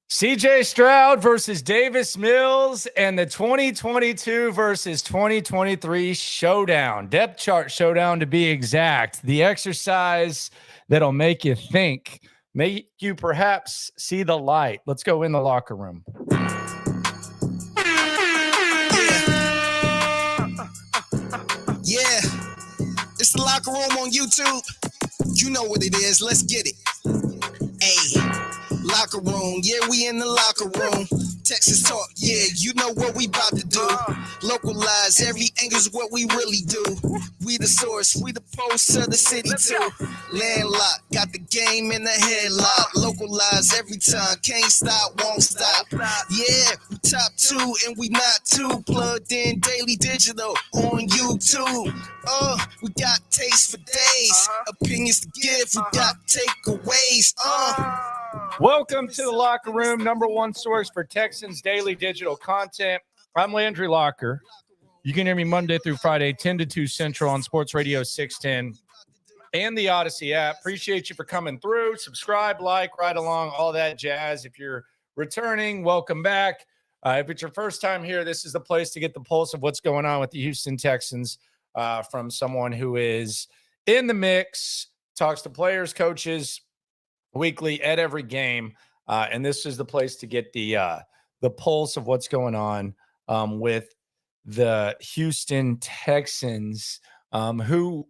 CJ Stroud versus Davis Mills and the 2022 versus 2023 showdown, depth chart showdown to be exact. The exercise that'll make you think, make you perhaps see the light. Let's go in the locker room. Yeah, it's the locker room on YouTube. You know what it is. Let's get it. Hey, locker room. Yeah, we in the locker room. Texas talk. Yeah, you know what we about to do. Localize every angle's what we really do. We the source. We the pulse of the city too. Landlocked. Got the game in the headlock. Localize every time. Can't stop, won't stop. Yeah, we top two and we not too. Plugged in daily digital on YouTube. We got taste for days. Opinions to give. We got takeaways. Welcome to the locker room, number one source for Texans daily digital content. I'm Landry Locker. You can hear me Monday through Friday, 10 to 2 Central on Sports Radio 610 and the Odyssey app. Appreciate you for coming through. Subscribe, like, ride along, all that jazz. If you're returning, welcome back. If it's your first time here, this is the place to get the pulse of what's going on with the Houston Texans from someone who is in the mix, talks to players, coaches, weekly at every game, and this is the place to get the pulse of what's going on with the Houston Texans, who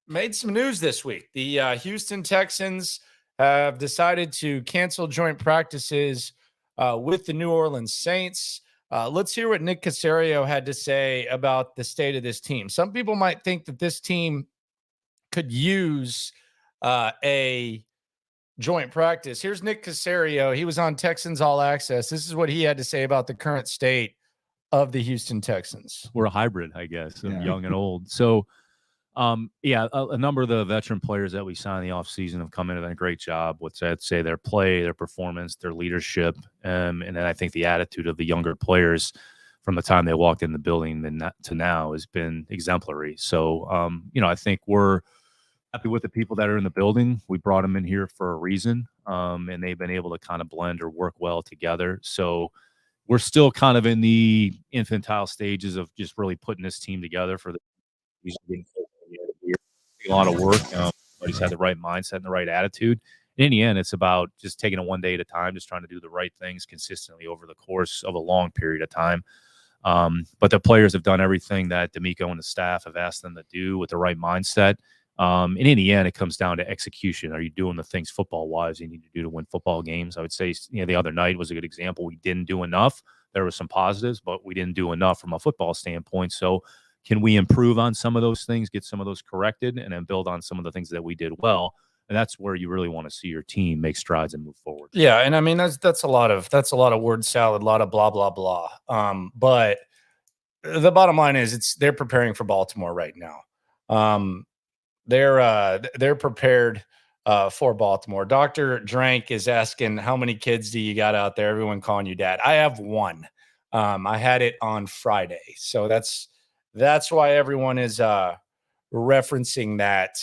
made some news this week. The Houston Texans have decided to cancel joint practices with the New Orleans Saints. Let's hear what Nick Caserio had to say about the state of this team. Some people might think that this team could use a joint practice. Here's Nick Caserio. He was on Texans All Access. This is what he had to say about the current state of the Houston Texans. We're a hybrid, I guess, of young and old. So, a number of the veteran players that we signed in the offseason have come in and done a great job with, I'd say, their play, their performance, their leadership, and then I think the attitude of the younger players from the time they walked in the building to now has been exemplary. So, I think we're happy with the people that are in the building. We brought them in here for a reason, and they've been able to kind of blend or work well together. So we're still kind of in the infantile stages of just really putting this team together for a lot of work. But he's had the right mindset and the right attitude. In the end, it's about just taking it one day at a time, just trying to do the right things consistently over the course of a long period of time. But the players have done everything that D'Amico and the staff have asked them to do with the right mindset. And in the end, it comes down to execution. Are you doing the things football-wise you need to do to win football games? I would say, the other night was a good example. We didn't do enough. There were some positives, but we didn't do enough from a football standpoint. So can we improve on some of those things, get some of those corrected, and then build on some of the things that we did well? And that's where you really want to see your team make strides and move forward. Yeah, and I mean that's a lot of word salad, a lot of blah blah blah. But the bottom line is they're preparing for Baltimore right now. They're prepared for Baltimore. Dr. Drank is asking, how many kids do you got out there? Everyone calling you dad. I have one. I had it on Friday. So that's why everyone is referencing that.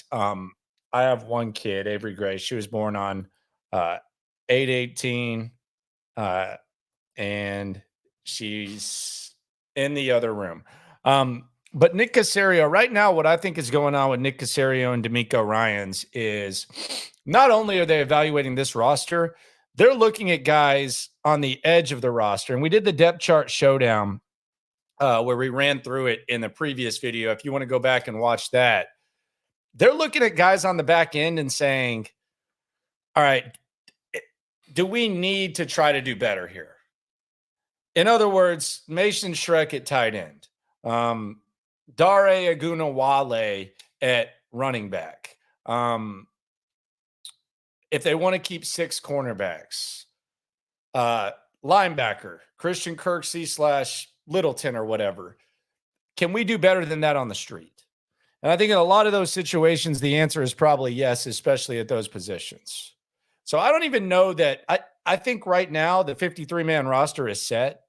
I have one kid, Avery Gray. She was born on 8/18, and she's in the other room. But Nick Caserio, right now, what I think is going on with Nick Caserio and D'Amico Ryans is not only are they evaluating this roster, they're looking at guys on the edge of the roster. And we did the depth chart showdown where we ran through it in the previous video. If you want to go back and watch that, they're looking at guys on the back end and saying, all right, do we need to try to do better here? In other words, Mason Shrek at tight end. Dare Agunawale at running back. If they want to keep 6 cornerbacks, linebacker, Christian Kirksey / Littleton or whatever. Can we do better than that on the street? And I think in a lot of those situations, the answer is probably yes, especially at those positions. So I don't even know that. I think right now the 53-man roster is set.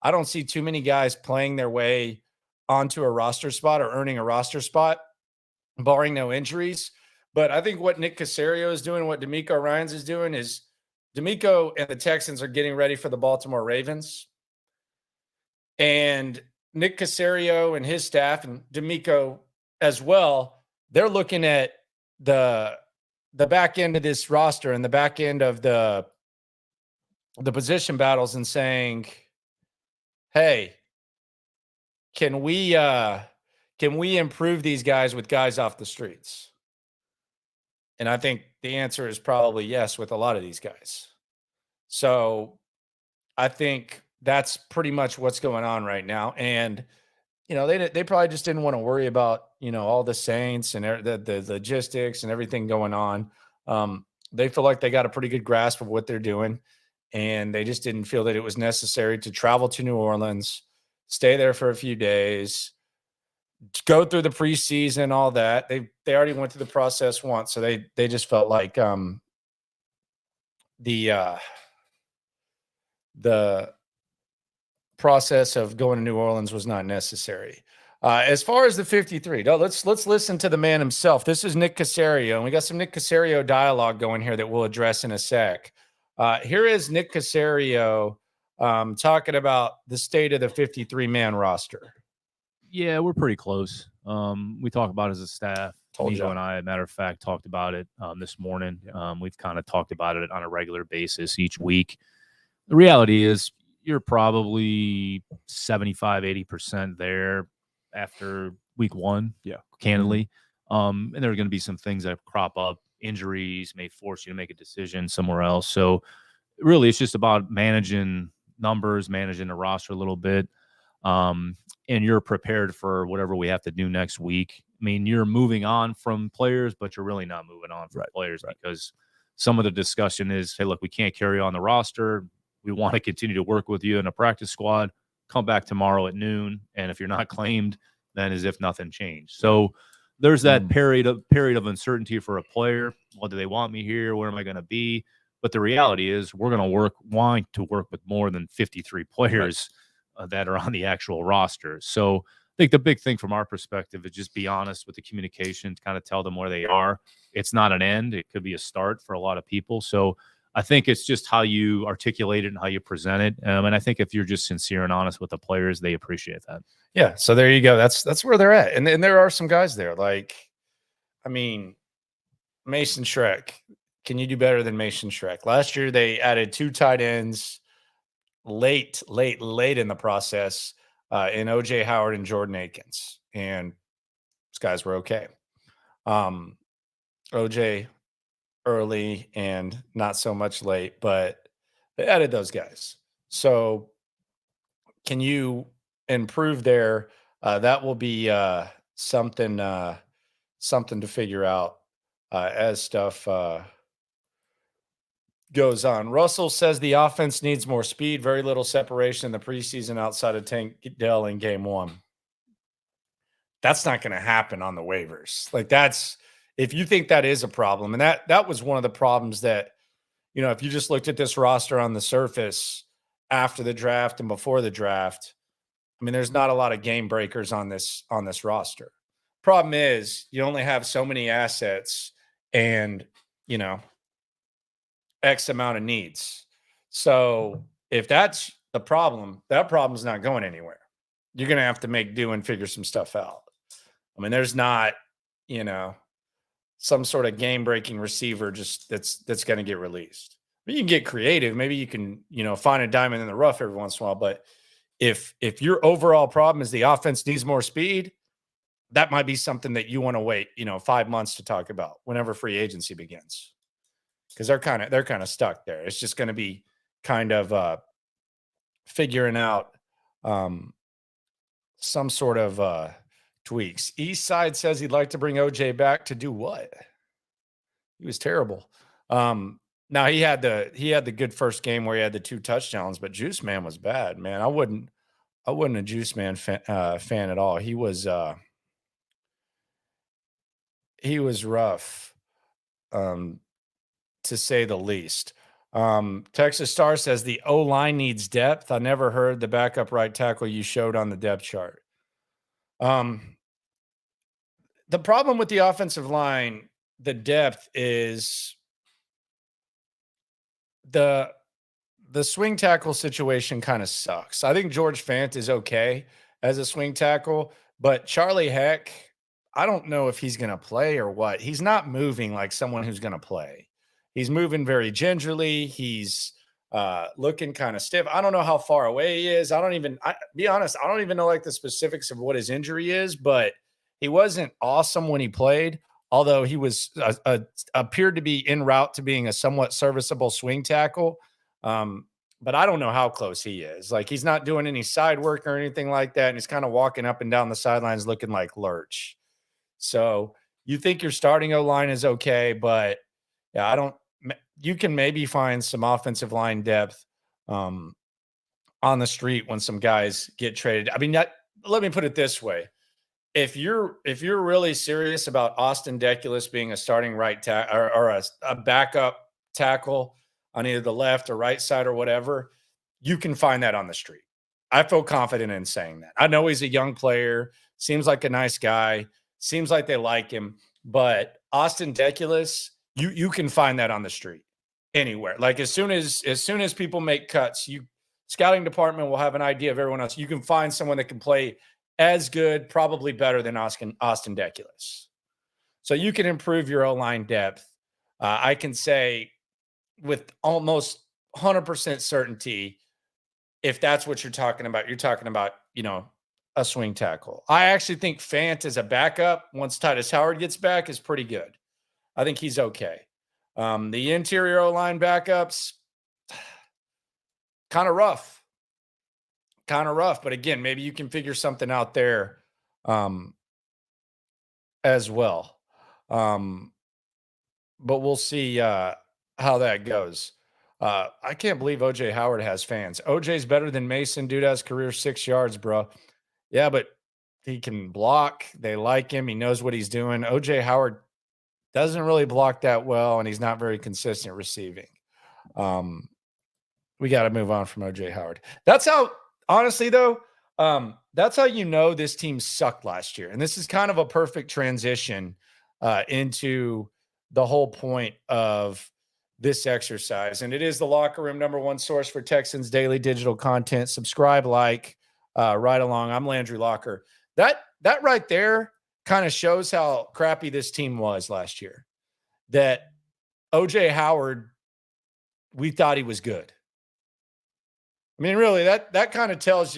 I don't see too many guys playing their way onto a roster spot or earning a roster spot, barring no injuries. But I think what Nick Caserio is doing, what D'Amico Ryans is doing is DeMeco and the Texans are getting ready for the Baltimore Ravens. And Nick Caserio and his staff, and DeMeco as well, they're looking at the back end of this roster and the back end of the position battles and saying, hey, can we improve these guys with guys off the streets? And I think the answer is probably yes with a lot of these guys. So I think that's pretty much what's going on right now. And, they probably just didn't want to worry about, all the Saints and the logistics and everything going on. They feel like they got a pretty good grasp of what they're doing. And they just didn't feel that it was necessary to travel to New Orleans, stay there for a few days, go through the preseason, all that. They already went through the process once. So they just felt like the process of going to New Orleans was not necessary. As far as the 53, let's listen to the man himself. This is Nick Caserio, and we got some Nick Caserio dialogue going here that we'll address in a sec. Here is Nick Caserio talking about the state of the 53-man roster. Yeah, we're pretty close. We talk about it as a staff. Nico and I, matter of fact, talked about it this morning. We've kind of talked about it on a regular basis each week. The reality is you're probably 75, 80% there after week one, candidly. And there are going to be some things that crop up. Injuries may force you to make a decision somewhere else. So really, it's just about managing numbers, managing the roster a little bit. And you're prepared for whatever we have to do next week. I mean, you're moving on from players, but you're really not moving on from players because some of the discussion is, hey, look, we can't carry on the roster. We want to continue to work with you in a practice squad. Come back tomorrow at noon. And if you're not claimed, then as if nothing changed. So there's that period of uncertainty for a player. Well, do they want me here? Where am I going to be? But the reality is we're going to want to work with more than 53 players that are on the actual roster. So I think the big thing from our perspective is just be honest with the communication, kind of tell them where they are. It's not an end. It could be a start for a lot of people. So I think it's just how you articulate it and how you present it. And I think if you're just sincere and honest with the players, they appreciate that. Yeah. So there you go. That's where they're at. And there are some guys there. Like, I mean, Mason Schreck. Can you do better than Mason Schreck? Last year, they added 2 tight ends late in the process in OJ Howard and Jordan Akins. And those guys were okay. OJ early and not so much late, but they added those guys. So can you improve there? That will be something to figure out as stuff goes on. Russell says the offense needs more speed, very little separation in the preseason outside of Tank Dell in game 1. That's not going to happen on the waivers. Like if you think that is a problem, and that was one of the problems that, if you just looked at this roster on the surface after the draft and before the draft, I mean, there's not a lot of game breakers on this roster. Problem is you only have so many assets and, X amount of needs. So if that's the problem, that problem's not going anywhere. You're going to have to make do and figure some stuff out. I mean, there's not, some sort of game-breaking receiver just that's going to get released. But you can get creative. Maybe you can, find a diamond in the rough every once in a while. But if your overall problem is the offense needs more speed, that might be something that you want to wait, 5 months to talk about whenever free agency begins. Because they're kind of stuck there. It's just going to be kind of figuring out some sort of tweaks. East Side says he'd like to bring OJ back to do what? He was terrible. Now he had the good first game where he had the 2 touchdowns, but Juice Man was bad, man. I wouldn't a Juice Man fan at all. He was rough, to say the least. Texas Star says the O-line needs depth. I never heard the backup right tackle you showed on the depth chart. The problem with the offensive line, the depth is the swing tackle situation kind of sucks. I think George Fant is okay as a swing tackle, but Charlie Heck, I don't know if he's going to play or what. He's not moving like someone who's going to play. He's moving very gingerly. He's looking kind of stiff. I don't know how far away he is. Be honest, I don't even know like the specifics of what his injury is, but he wasn't awesome when he played, although he was appeared to be en route to being a somewhat serviceable swing tackle. But I don't know how close he is. Like, he's not doing any side work or anything like that. And he's kind of walking up and down the sidelines looking like Lurch. So you think your starting O-line is okay, but yeah, you can maybe find some offensive line depth on the street when some guys get traded. I mean, let me put it this way. If you're really serious about Austin Deculus being a starting right tackle or a backup tackle on either the left or right side or whatever, you can find that on the street. I feel confident in saying that. I know he's a young player, seems like a nice guy, seems like they like him, but Austin Deculus, you can find that on the street anywhere. Like as soon as people make cuts, scouting department will have an idea of everyone else. You can find someone that can play as good, probably better than Austin Deculus. So you can improve your O-line depth. I can say with almost 100% certainty, if that's what you're talking about, a swing tackle. I actually think Fant as a backup, once Titus Howard gets back, is pretty good. I think he's okay. The interior O-line backups, kind of rough. But again, maybe you can figure something out there as well. But we'll see how that goes. I can't believe OJ Howard has fans. OJ's better than Mason. Dude has career 6 yards, bro. Yeah, but he can block. They like him. He knows what he's doing. OJ Howard doesn't really block that well, and he's not very consistent receiving. We got to move on from OJ Howard. That's how, honestly, though, that's how you know this team sucked last year. And this is kind of a perfect transition into the whole point of this exercise. And it is the Locker Room, #1 source for Texans daily digital content. Subscribe, right along. I'm Landry Locker. That right there kind of shows how crappy this team was last year. That OJ Howard, we thought he was good. I mean, really, that kind of tells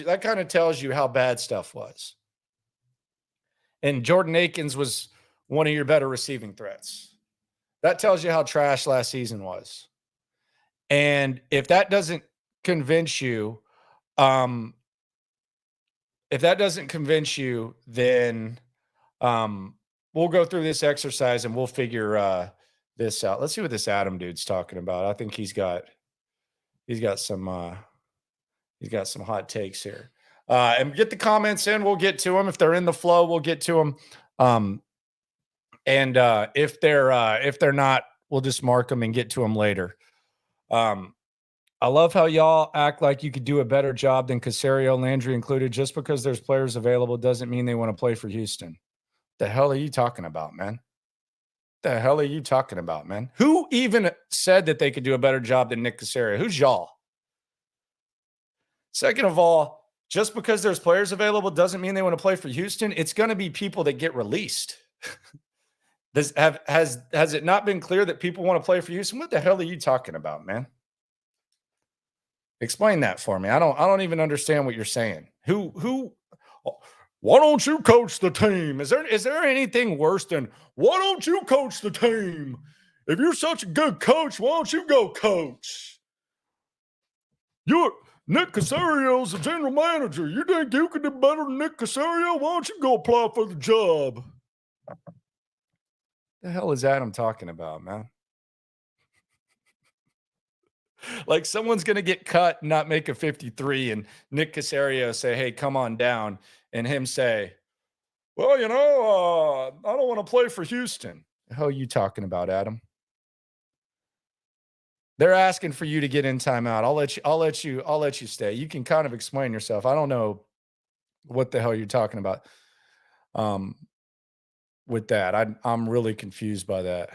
you how bad stuff was. And Jordan Akins was one of your better receiving threats. That tells you how trash last season was. And if that doesn't convince you, then we'll go through this exercise and we'll figure this out. Let's see what this Adam dude's talking about. I think he's got some hot takes here. And get the comments in. We'll get to them. If they're in the flow, we'll get to them. And if they're not, we'll just mark them and get to them later. I love how y'all act like you could do a better job than Caserio, Landry included. Just because there's players available doesn't mean they want to play for Houston. The hell are you talking about, man? Who even said that they could do a better job than Nick Caserio? Who's y'all? Second of all, just because there's players available doesn't mean they want to play for Houston. It's going to be people that get released. Has it not been clear that people want to play for Houston? What the hell are you talking about, man? Explain that for me. I don't even understand what you're saying. Who why don't you coach the team? Is there anything worse than why don't you coach the team? If you're such a good coach, why don't you go coach? Nick Caserio's the general manager. You think you could do better than Nick Caserio? Why don't you go apply for the job? The hell is Adam talking about, man? Like someone's going to get cut and not make a 53 and Nick Caserio say, hey, come on down. And him say, well, I don't want to play for Houston. The hell are you talking about, Adam? They're asking for you to get in timeout. I'll let you stay. You can kind of explain yourself. I don't know what the hell you're talking about. With that, I'm really confused by that.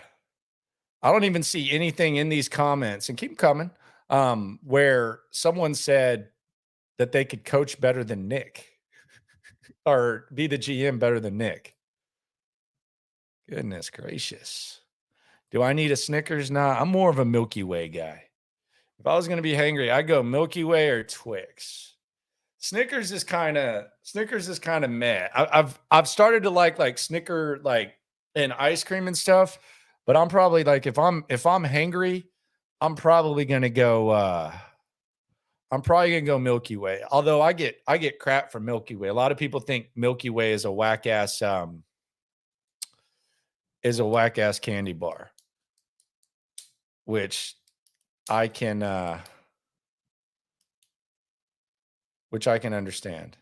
I don't even see anything in these comments, and keep coming. where someone said that they could coach better than Nick or be the GM better than Nick. Goodness gracious. Do I need a Snickers? Nah, I'm more of a Milky Way guy. If I was going to be hangry, I'd go Milky Way or Twix. Snickers is kind of meh. I've started to like Snicker and ice cream and stuff, but I'm probably like if I'm hangry, I'm probably gonna go Milky Way. Although I get crap for Milky Way. A lot of people think Milky Way is a whack ass candy bar, which I can understand.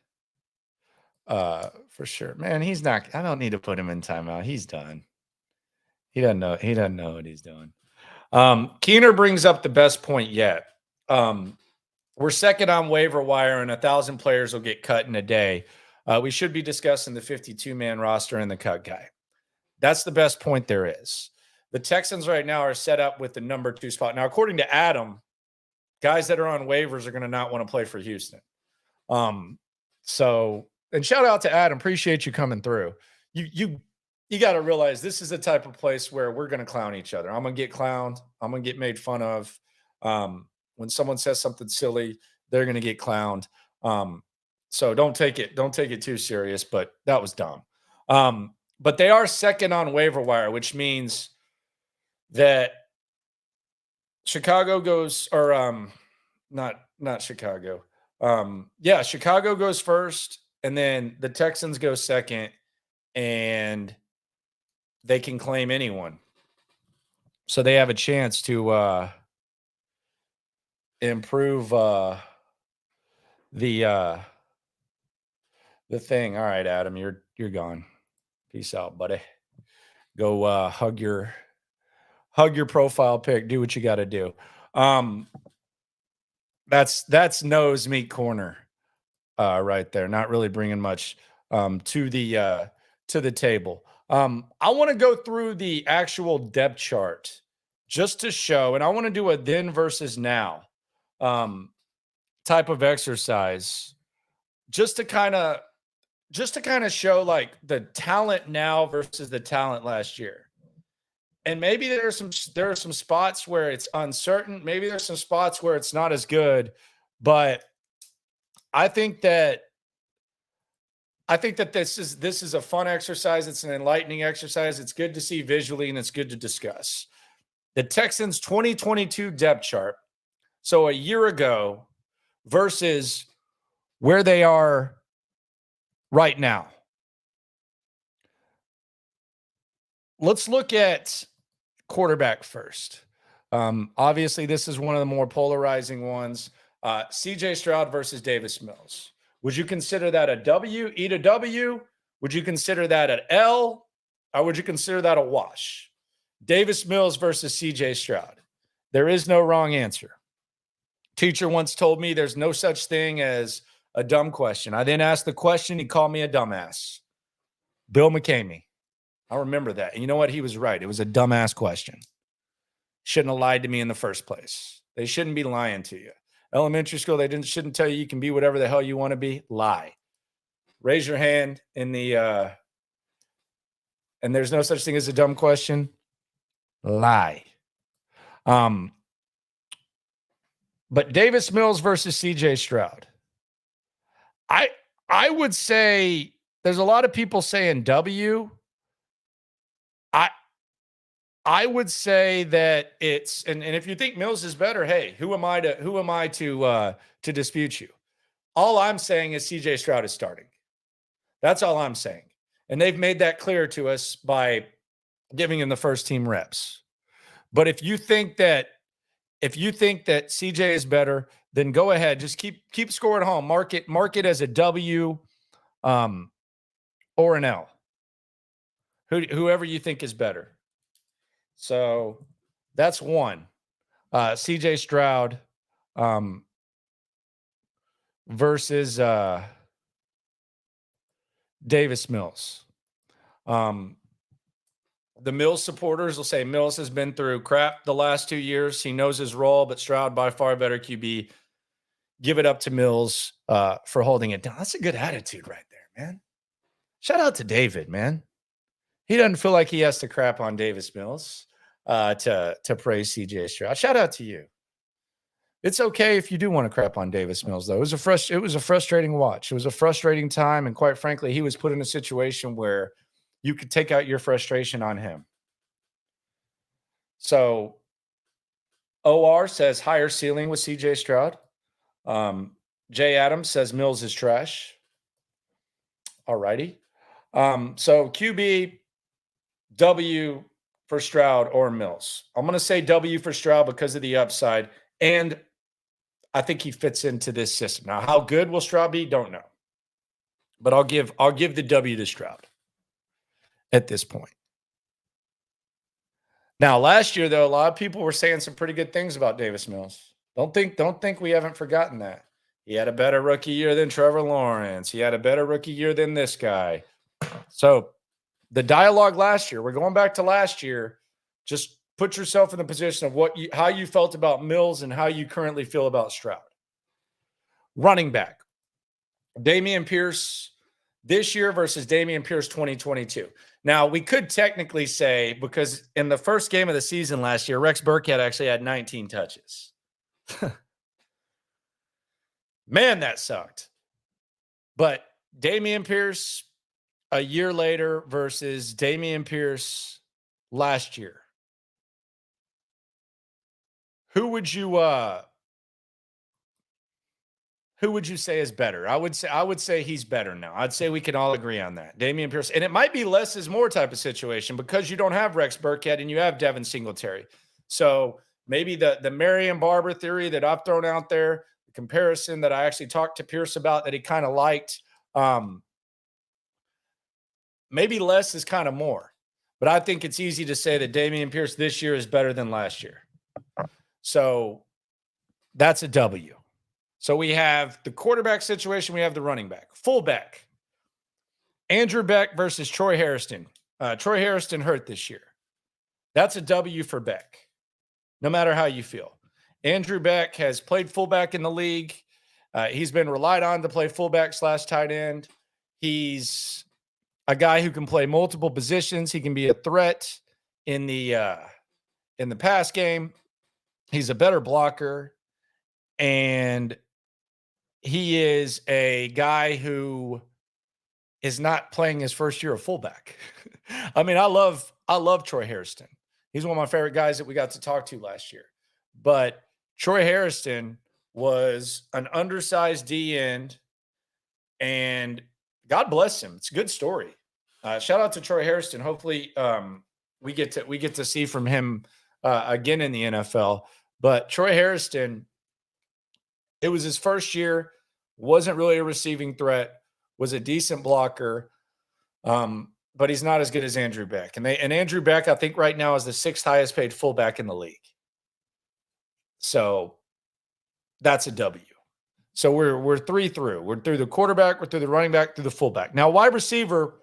For sure. Man, I don't need to put him in timeout. He's done. He doesn't know what he's doing. Keener brings up the best point yet. We're second on waiver wire, and 1,000 players will get cut in a day. We should be discussing the 52-man roster and the cut guy. That's the best point there is. The Texans right now are set up with the number 2 spot. Now, according to Adam, guys that are on waivers are going to not want to play for Houston. So, and shout out to Adam. Appreciate you coming through. You got to realize this is the type of place where we're going to clown each other. I'm going to get clowned. I'm going to get made fun of. When someone says something silly, they're going to get clowned. So don't take it too serious, but that was dumb. But they are second on waiver wire, which means that Chicago goes, or not Chicago. Chicago goes first, and then the Texans go second, and they can claim anyone. So they have a chance to improve the thing. All right, Adam, you're gone. Peace out, buddy. Go hug your profile pic. Do what you got to do. That's nose meat corner right there. Not really bringing much to the table. I want to go through the actual depth chart just to show, and I want to do a then versus now type of exercise, just to kind of show like the talent now versus the talent last year. And maybe there are some spots where it's uncertain. Maybe there's some spots where it's not as good, but I think that this is a fun exercise. It's an enlightening exercise. It's good to see visually, and it's good to discuss. The Texans 2022 depth chart. So a year ago versus where they are right now. Let's look at quarterback first. Obviously, this is one of the more polarizing ones. CJ Stroud versus Davis Mills. Would you consider that a W? Eat a W? Would you consider that an L? Or would you consider that a wash? Davis Mills versus CJ Stroud. There is no wrong answer. Teacher once told me there's no such thing as a dumb question. I then asked the question. He called me a dumbass. Bill McCamey. I remember that. And you know what? He was right. It was a dumbass question. Shouldn't have lied to me in the first place. They shouldn't be lying to you. Elementary school, shouldn't tell you can be whatever the hell you want to be. Lie. Raise your hand in the and there's no such thing as a dumb question. Lie. But Davis Mills versus CJ Stroud. I would say there's a lot of people saying W. I would say that it's and if you think Mills is better, hey, who am I to dispute you? All I'm saying is CJ Stroud is starting. That's all I'm saying. And they've made that clear to us by giving him the first team reps. But if you think that CJ is better, then go ahead. Just keep score at home. Mark it as a W or an L. Whoever you think is better. So that's one. CJ Stroud versus Davis Mills. The Mills supporters will say Mills has been through crap the last 2 years. He knows his role, but Stroud by far better QB. Give it up to Mills for holding it down. That's a good attitude right there, man. Shout out to David, man. He doesn't feel like he has to crap on Davis Mills to praise CJ Stroud. Shout out to you. It's okay if you do want to crap on Davis Mills, though. It was a frustrating watch. It was a frustrating time, and quite frankly, he was put in a situation where you could take out your frustration on him. So, OR says higher ceiling with CJ Stroud. Jay Adams says Mills is trash. All righty. So QB, W for Stroud or Mills. I'm going to say W for Stroud because of the upside, and I think he fits into this system. Now, how good will Stroud be? Don't know. But I'll give the W to Stroud at this point. Now, last year, though, a lot of people were saying some pretty good things about Davis Mills. Don't think we haven't forgotten that. He had a better rookie year than Trevor Lawrence. He had a better rookie year than this guy. So the dialogue last year, we're going back to last year. Just put yourself in the position of how you felt about Mills and how you currently feel about Stroud. Running back, Dameon Pierce this year versus Dameon Pierce 2022. Now, we could technically say, because in the first game of the season last year, Rex Burkhead actually had 19 touches. Man, that sucked. But Dameon Pierce a year later versus Dameon Pierce last year. Who would you say is better? I would say he's better now. I'd say we can all agree on that. Dameon Pierce. And it might be less is more type of situation because you don't have Rex Burkhead and you have Devin Singletary. So maybe the Marion Barber theory that I've thrown out there, the comparison that I actually talked to Pierce about that he kind of liked, maybe less is kind of more. But I think it's easy to say that Dameon Pierce this year is better than last year. So that's a W. So we have the quarterback situation. We have the running back. Fullback. Andrew Beck versus Troy Hairston. Troy Hairston hurt this year. That's a W for Beck, no matter how you feel. Andrew Beck has played fullback in the league. He's been relied on to play fullback / tight end. He's a guy who can play multiple positions. He can be a threat in the pass game. He's a better blocker. And he is a guy who is not playing his first year of fullback. I mean, I love Troy Hairston. He's one of my favorite guys that we got to talk to last year. But Troy Hairston was an undersized D end, and God bless him. It's a good story. Shout out to Troy Hairston. Hopefully, we get to see from him again in the NFL. But Troy Hairston, it was his first year, wasn't really a receiving threat, was a decent blocker, but he's not as good as Andrew Beck. And Andrew Beck, I think right now is the 6th highest paid fullback in the league. So that's a W. So we're 3 through. We're through the quarterback, we're through the running back, through the fullback. Now, wide receiver,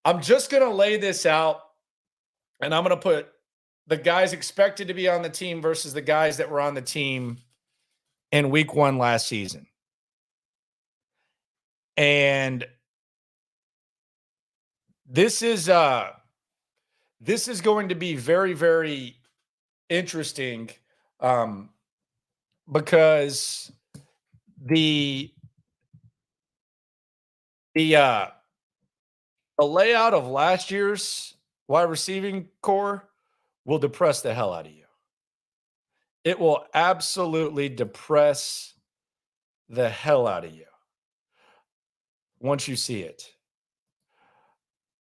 I'm just going to lay this out, and I'm going to put the guys expected to be on the team versus the guys that were on the team in week 1 last season. And this is going to be very, very interesting because the layout of last year's wide receiving core will depress the hell out of you. It will absolutely depress the hell out of you once you see it.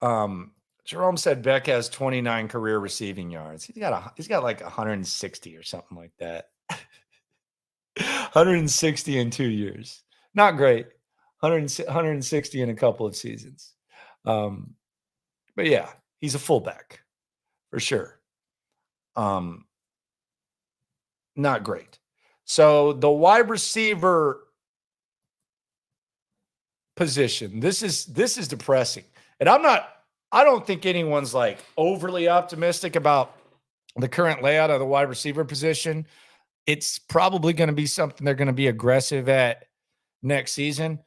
Jerome said Beck has 29 career receiving yards. He's got like 160 or something like that. 160 in 2 years. Not great. 160 in a couple of seasons. But yeah, he's a fullback for sure. Not great. So the wide receiver position, this is depressing. And I'm I don't think anyone's like overly optimistic about the current layout of the wide receiver position. It's probably going to be something they're going to be aggressive at next season.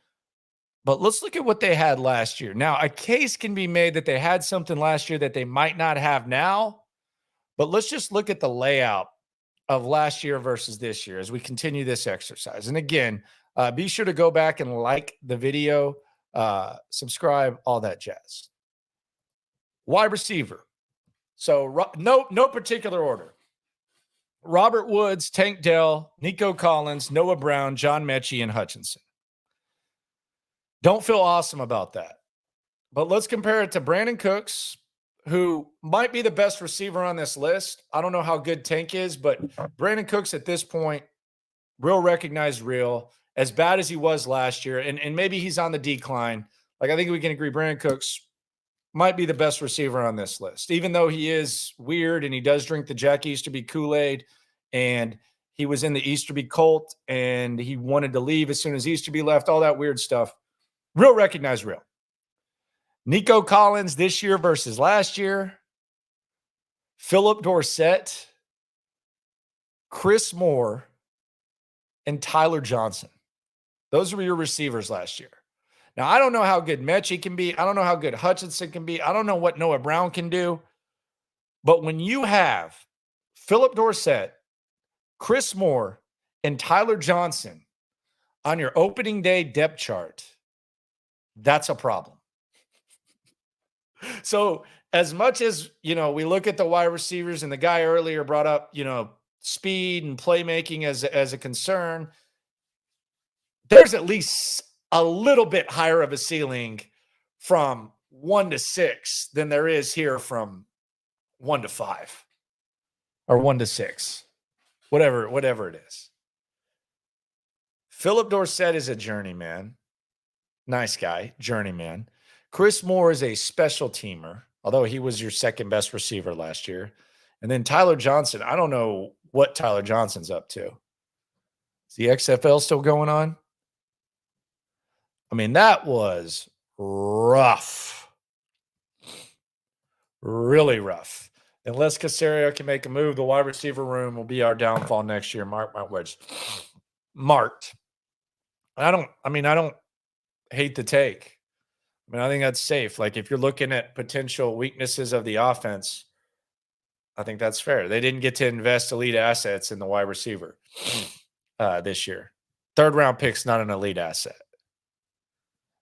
But let's look at what they had last year. Now, a case can be made that they had something last year that they might not have now. But let's just look at the layout of last year versus this year as we continue this exercise. And again, be sure to go back and like the video, subscribe, all that jazz. Wide receiver. So no particular order. Robert Woods, Tank Dell, Nico Collins, Noah Brown, John Mechie, and Hutchinson. Don't feel awesome about that. But let's compare it to Brandon Cooks, who might be the best receiver on this list. I don't know how good Tank is, but Brandon Cooks at this point, real recognized real, as bad as he was last year, and maybe he's on the decline. Like, I think we can agree Brandon Cooks might be the best receiver on this list, even though he is weird and he does drink the Jack Easterby Kool-Aid, and he was in the Easterby cult, and he wanted to leave as soon as Easterby left, all that weird stuff. Real recognized real. Nico Collins this year versus last year. Philip Dorsett, Chris Moore, and Tyler Johnson. Those were your receivers last year. Now, I don't know how good Mechie can be. I don't know how good Hutchinson can be. I don't know what Noah Brown can do. But when you have Philip Dorsett, Chris Moore, and Tyler Johnson on your opening day depth chart, that's a problem. So as much as, we look at the wide receivers, and the guy earlier brought up, speed and playmaking as a concern, there's at least a little bit higher of a ceiling from 1 to 6 than there is here from 1 to 5 or 1 to 6, whatever it is. Philip Dorsett is a journeyman. Nice guy, journeyman. Chris Moore is a special teamer, although he was your second best receiver last year. And then Tyler Johnson, I don't know what Tyler Johnson's up to. Is the XFL still going on? I mean, that was rough. Really rough. Unless Caserio can make a move, the wide receiver room will be our downfall next year. Mark my words. Marked. I don't hate the take. I think that's safe. Like, if you're looking at potential weaknesses of the offense, I think that's fair. They didn't get to invest elite assets in the wide receiver this year. Third round pick's not an elite asset.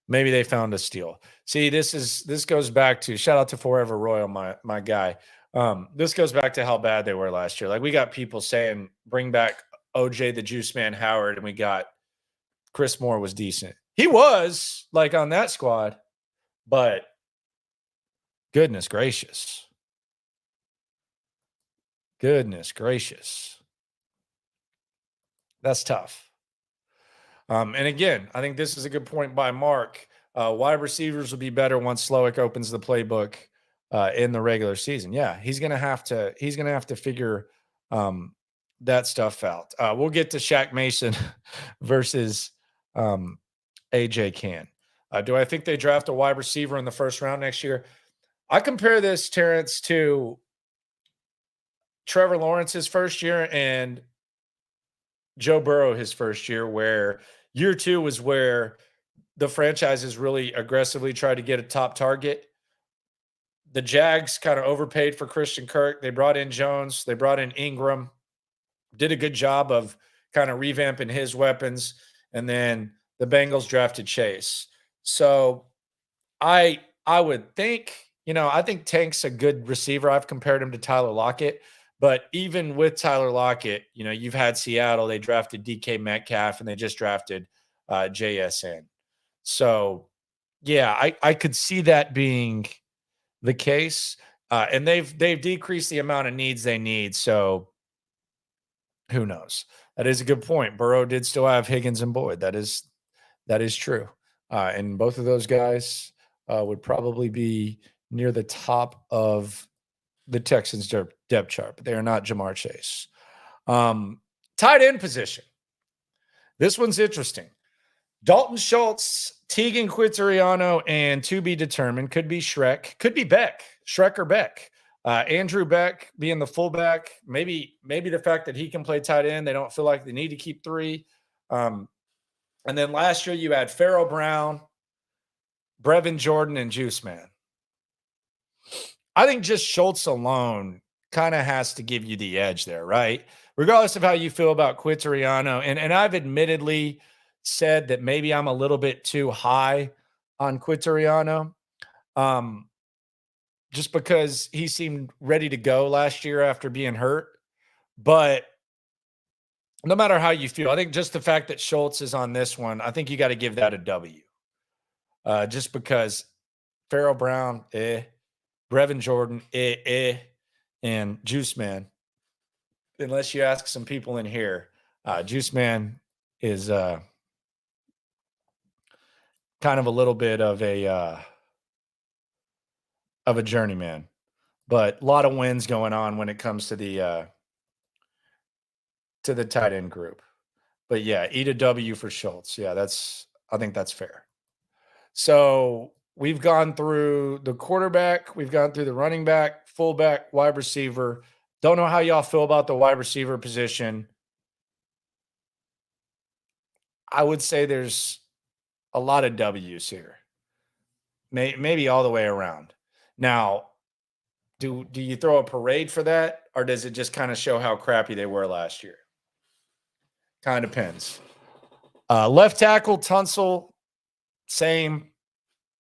Maybe they found a steal. See, this goes back to, shout out to Forever Royal, my guy. This goes back to how bad they were last year. Like, we got people saying, bring back OJ the Juice Man Howard, and we got Chris Moore was decent. He was, like, on that squad, but goodness gracious. Goodness gracious. That's tough. And again, I think this is a good point by Mark. Wide receivers will be better once Slowick opens the playbook in the regular season. Yeah, he's gonna have to figure that stuff out. We'll get to Shaq Mason versus AJ Cann. Do I think they draft a wide receiver in the first round next year? I compare this, Terrence, to Trevor Lawrence's first year and Joe Burrow his first year, where year 2 was where the franchises really aggressively tried to get a top target. The Jags kind of overpaid for Christian Kirk. They brought in Jones. They brought in Ingram. Did a good job of kind of revamping his weapons. And then the Bengals drafted Chase. So I would think, I think Tank's a good receiver. I've compared him to Tyler Lockett. But even with Tyler Lockett, you've had Seattle. They drafted DK Metcalf, and they just drafted JSN. So, yeah, I could see that being the case. And they've decreased the amount of needs they need. So, who knows? That is a good point. Burrow did still have Higgins and Boyd. That is true. And both of those guys would probably be near the top of the Texans depth chart, but they are not Jamar Chase. Tight end position. This one's interesting. Dalton Schultz, Tegan Quitoriano, and to be determined, could be Shrek, could be Beck, Shrek or Beck. Andrew Beck being the fullback, maybe the fact that he can play tight end, they don't feel like they need to keep three. And then last year you had Farrell Brown, Brevin Jordan, and Juice Man. I think just Schultz alone kind of has to give you the edge there, right? Regardless of how you feel about Quitoriano. And I've admittedly said that maybe I'm a little bit too high on Quitoriano. Just because he seemed ready to go last year after being hurt. But no matter how you feel, I think just the fact that Schultz is on this one, I think you got to give that a W. Just because Farrell Brown, Brevin Jordan, and Juice Man. Unless you ask some people in here, Juice Man is kind of a little bit of a journeyman, but a lot of wins going on when it comes to the tight end group. But yeah, eat a W for Schultz. Yeah, I think that's fair. So we've gone through the quarterback, we've gone through the running back, fullback, wide receiver. Don't know how y'all feel about the wide receiver position. I would say there's a lot of W's here. Maybe all the way around. Now, do you throw a parade for that, or does it just kind of show how crappy they were last year? Kind of depends. Left tackle, Tunsil, same.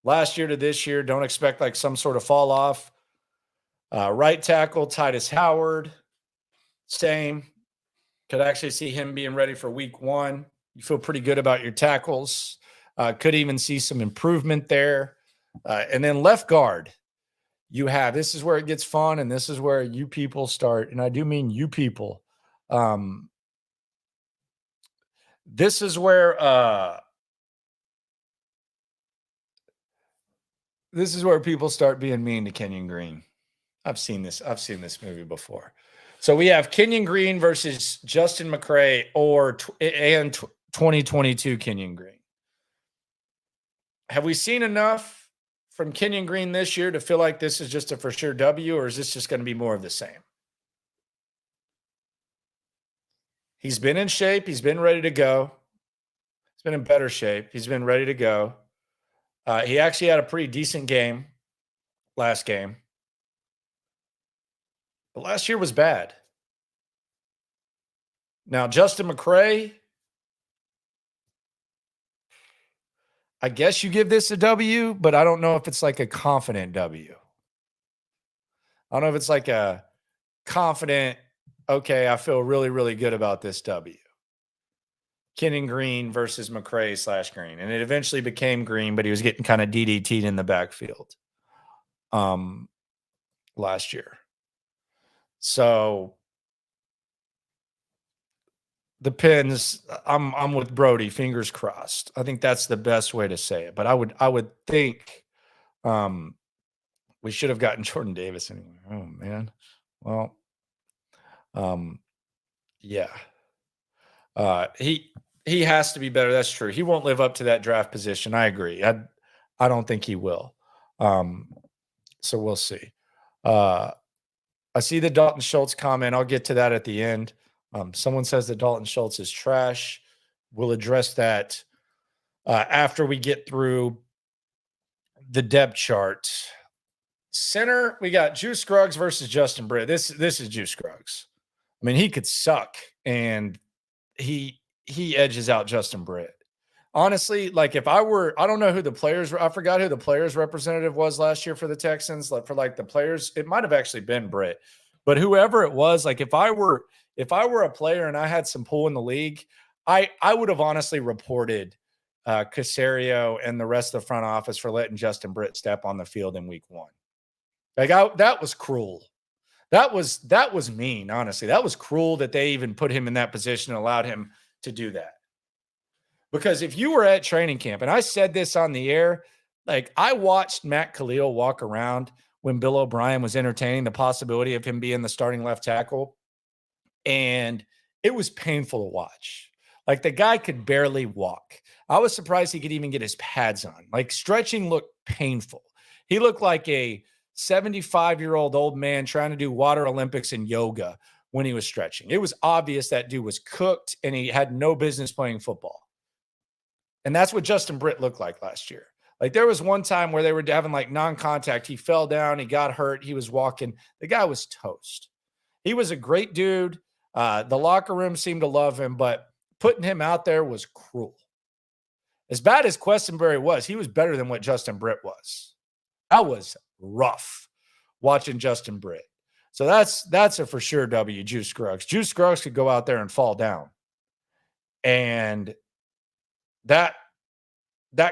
Last year to this year, don't expect like some sort of fall off. Right tackle, Titus Howard, same. Could actually see him being ready for week 1. You feel pretty good about your tackles. Could even see some improvement there. And then left guard, you have, this is where it gets fun, and this is where you people start, and I do mean you people. This is where people start being mean to Kenyon Green. I've seen this movie before. So we have Kenyon Green versus Justin McCray and 2022 Kenyon Green. Have we seen enough from Kenyon Green this year to feel like this is just a for sure W, or is this just going to be more of the same? He's been in shape. He's been ready to go. He's been in better shape. He's been ready to go. He actually had a pretty decent game last game. But last year was bad. Now, Justin McCray, I guess you give this a W, but I don't know if it's like a confident W. I don't know if it's like a confident, okay, I feel really, really good about this W. Kenyon Green versus McCray / Green. And it eventually became Green, but he was getting kind of DDT'd in the backfield last year. So depends. I'm with Brody, fingers crossed. I think that's the best way to say it. But I would think we should have gotten Jordan Davis anyway. Oh man. Well, yeah. He has to be better. That's true. He won't live up to that draft position. I agree. I don't think he will. So we'll see. I see the Dalton Schultz comment. I'll get to that at the end. Someone says that Dalton Schultz is trash. We'll address that after we get through the depth chart. Center, we got Juice Scruggs versus Justin Britt. This is Juice Scruggs. I mean, he could suck, and he edges out Justin Britt. Honestly, like if I don't know who the players, I forgot who the players representative was last year for the Texans. Like for like the players, it might have actually been Britt, but whoever it was, like if I were a player and I had some pull in the league, I would have honestly reported Caserio and the rest of the front office for letting Justin Britt step on the field in week 1. Like that was cruel. That was mean, honestly. That was cruel that they even put him in that position and allowed him to do that. Because if you were at training camp, and I said this on the air, like I watched Matt Khalil walk around when Bill O'Brien was entertaining the possibility of him being the starting left tackle, and it was painful to watch. Like the guy could barely walk. I was surprised he could even get his pads on. Like stretching looked painful. He looked like a 75-year-old old man trying to do water Olympics and yoga when he was stretching. It was obvious that dude was cooked and he had no business playing football. And that's what Justin Britt looked like last year. Like there was one time where they were having like non-contact. He fell down. He got hurt. He was walking. The guy was toast. He was a great dude. The locker room seemed to love him, but putting him out there was cruel. As bad as Questenberry was, he was better than what Justin Britt was. That was rough watching Justin Britt. So that's a for sure W, Juice Scruggs. Juice Scruggs could go out there and fall down. And that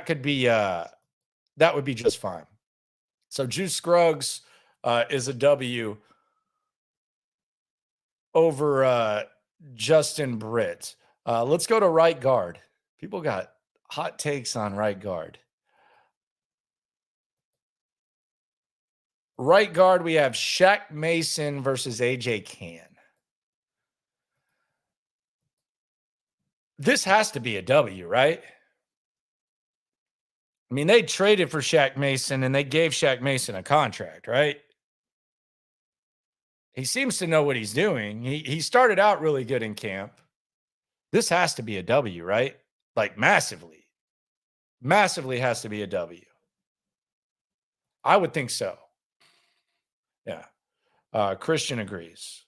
could be that would be just fine. So Juice Scruggs is a W over Justin Britt. Let's go to right guard. People got hot takes on right guard. Right guard, we have Shaq Mason versus AJ Cann. This has to be a W, right? I mean, they traded for Shaq Mason and they gave Shaq Mason a contract, right? He seems to know what he's doing. He started out really good in camp. This has to be a W, right? Like massively. Massively has to be a W. I would think so. Yeah. Christian agrees.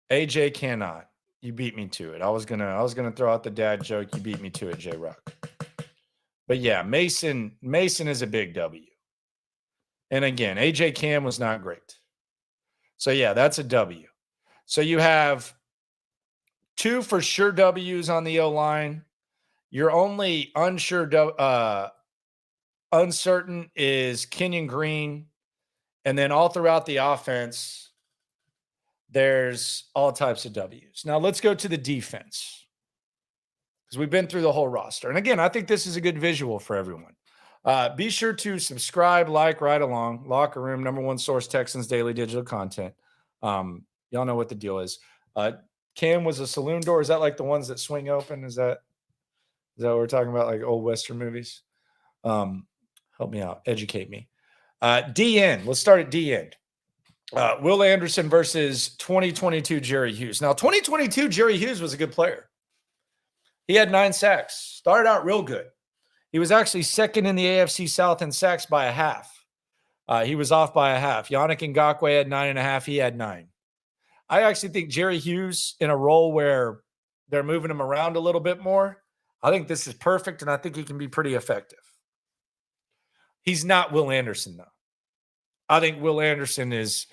AJ cannot. You beat me to it. I was gonna throw out the dad joke. You beat me to it, J Rock. But yeah, Mason is a big W. And again, AJ Cam was not great. So yeah, that's a W. So you have 2 for sure W's on the O-line. Your only uncertain is Kenyon Green. And then all throughout the offense, there's all types of W's. Now let's go to the defense, because we've been through the whole roster. And again, I think this is a good visual for everyone. Be sure to subscribe, like, right along. Locker Room, #1 source, Texans daily digital content. Y'all know what the deal is. Cam was a saloon door. Is that like the ones that swing open? Is that what we're talking about, like old Western movies? Help me out. Educate me. D-end. Let's start at D-end. Will Anderson versus 2022 Jerry Hughes. Now, 2022 Jerry Hughes was a good player. He had 9 sacks. Started out real good. He was actually second in the AFC South in sacks by a half. He was off by a half. Yannick Ngakoue had 9.5. He had 9. I actually think Jerry Hughes in a role where they're moving him around a little bit more, I think this is perfect, and I think he can be pretty effective. He's not Will Anderson, though. I think Will Anderson is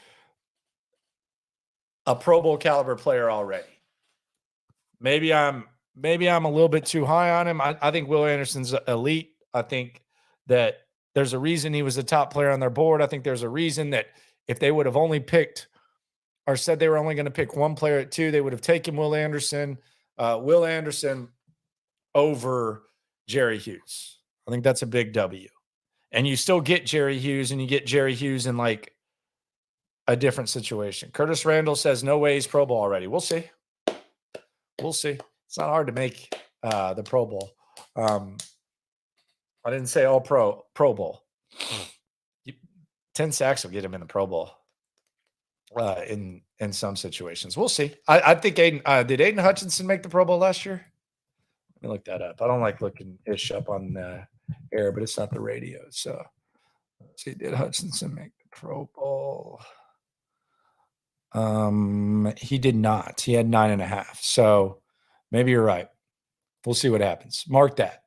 a Pro Bowl caliber player already. Maybe I'm a little bit too high on him. I think Will Anderson's elite. I think that there's a reason he was a top player on their board. I think there's a reason that if they would have only picked or said they were only going to pick one player at 2, they would have taken Will Anderson. Will Anderson over Jerry Hughes. I think that's a big W. And you still get Jerry Hughes, and you get Jerry Hughes in like a different situation. Curtis Randall says no way he's Pro Bowl already. We'll see. We'll see. It's not hard to make the Pro Bowl. I didn't say all Pro Bowl. 10 sacks will get him in the Pro Bowl in some situations. We'll see. I think did Aiden Hutchinson make the Pro Bowl last year? Let me look that up. I don't like looking ish up on air, but it's not the radio. So let's see, did Hutchinson make the Pro Bowl? He did not. He had 9.5. So maybe you're right. We'll see what happens. Mark that.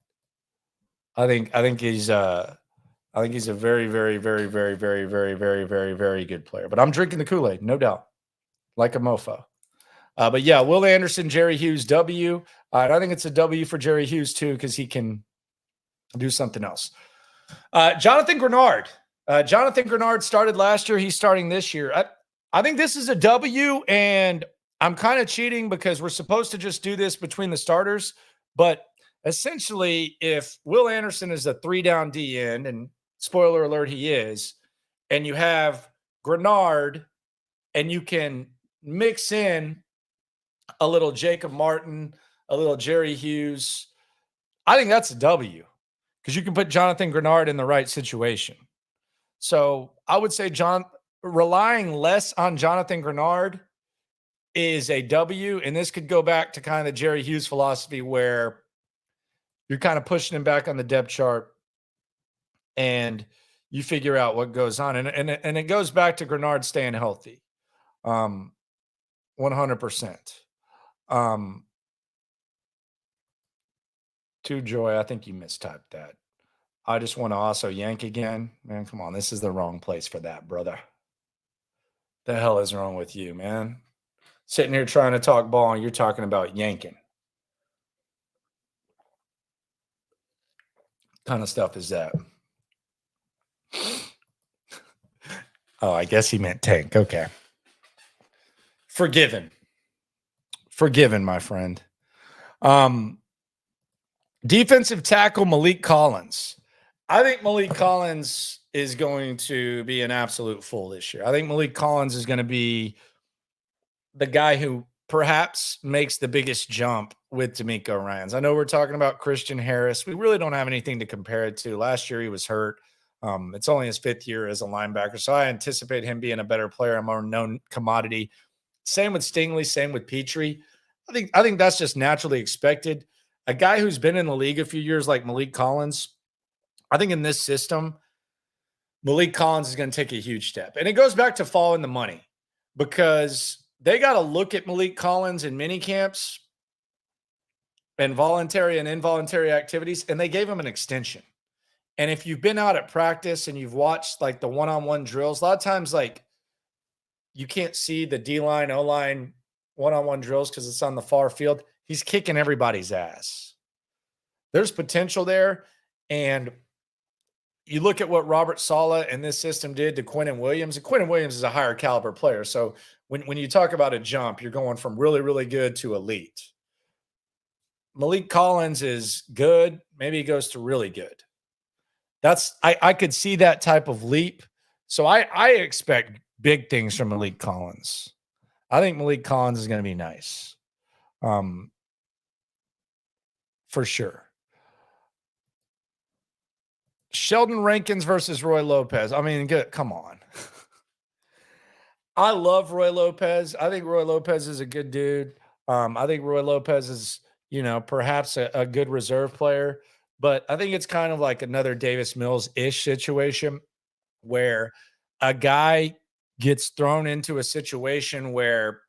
I think he's a very, very, very, very, very, very, very, very, very good player. But I'm drinking the Kool-Aid, no doubt, like a mofo. But yeah, Will Anderson, Jerry Hughes, W. And I think it's a W for Jerry Hughes too, because he can do something else. Jonathan Grenard. Jonathan Grenard started last year. He's starting this year. I think this is a W, and I'm kind of cheating because we're supposed to just do this between the starters. But essentially, if Will Anderson is a 3-down D end, and spoiler alert, he is, and you have Grenard, and you can mix in a little Jacob Martin, a little Jerry Hughes. I think that's a W because you can put Jonathan Grenard in the right situation. So I would say relying less on Jonathan Grenard is a W. And this could go back to kind of the Jerry Hughes philosophy where you're kind of pushing him back on the depth chart and you figure out what goes on. And it goes back to Grenard staying healthy. 100%. To Joy, I think you mistyped that. I just want to also yank again. Man, come on. This is the wrong place for that, brother. The hell is wrong with you, man? Sitting here trying to talk ball and you're talking about yanking. What kind of stuff is that? Oh, I guess he meant tank. Okay. Forgiven, my friend. Defensive tackle Malik Collins. I think Malik Collins is going to be an absolute fool this year. I think Malik Collins is going to be the guy who perhaps makes the biggest jump with D'Amico Ryans. I know we're talking about Christian Harris. We really don't have anything to compare it to. Last year he was hurt. It's only his 5th year as a linebacker, so I anticipate him being a better player, a more known commodity. Same with Stingley, same with Petrie. I think that's just naturally expected. A guy who's been in the league a few years like Malik Collins, I think in this system, Malik Collins is going to take a huge step. And it goes back to following the money because they got to look at Malik Collins in mini camps and voluntary and involuntary activities, and they gave him an extension. And if you've been out at practice and you've watched like the one-on-one drills, a lot of times like you can't see the D-line, O-line one-on-one drills because it's on the far field. He's kicking everybody's ass. There's potential there. And you look at what Robert Saleh and this system did to Quinnen Williams. And Quinnen Williams is a higher caliber player. So when you talk about a jump, you're going from really, really good to elite. Malik Collins is good. Maybe he goes to really good. I could see that type of leap. So I expect big things from Malik Collins. I think Malik Collins is going to be nice. For sure. Sheldon Rankins versus Roy Lopez. I mean, come on. I love Roy Lopez. I think Roy Lopez is a good dude. I think Roy Lopez is, perhaps a good reserve player. But I think it's kind of like another Davis Mills-ish situation where a guy gets thrown into a situation where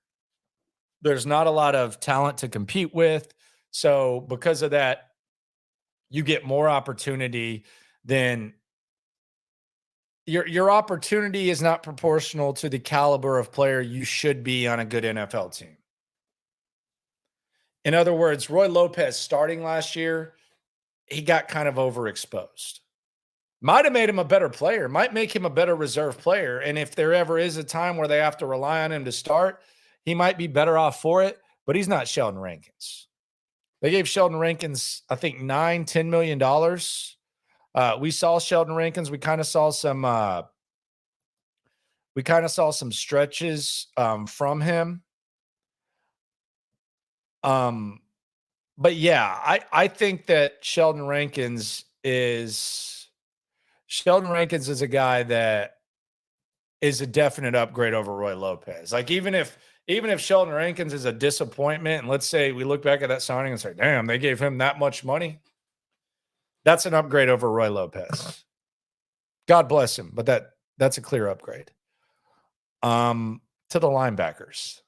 there's not a lot of talent to compete with. So because of that, you get more opportunity than your opportunity is not proportional to the caliber of player you should be on a good NFL team. In other words, Roy Lopez starting last year, he got kind of overexposed. Might have made him a better player, might make him a better reserve player. And if there ever is a time where they have to rely on him to start, he might be better off for it, but he's not Sheldon Rankins. They gave Sheldon Rankins, I think, $10 million. We saw Sheldon Rankins. We kind of saw some stretches from him. But yeah, I think that Sheldon Rankins is a guy that is a definite upgrade over Roy Lopez. Like even if Sheldon Rankins is a disappointment, and let's say we look back at that signing and say, damn, they gave him that much money. That's an upgrade over Roy Lopez. God bless him, but that's a clear upgrade. To the linebackers.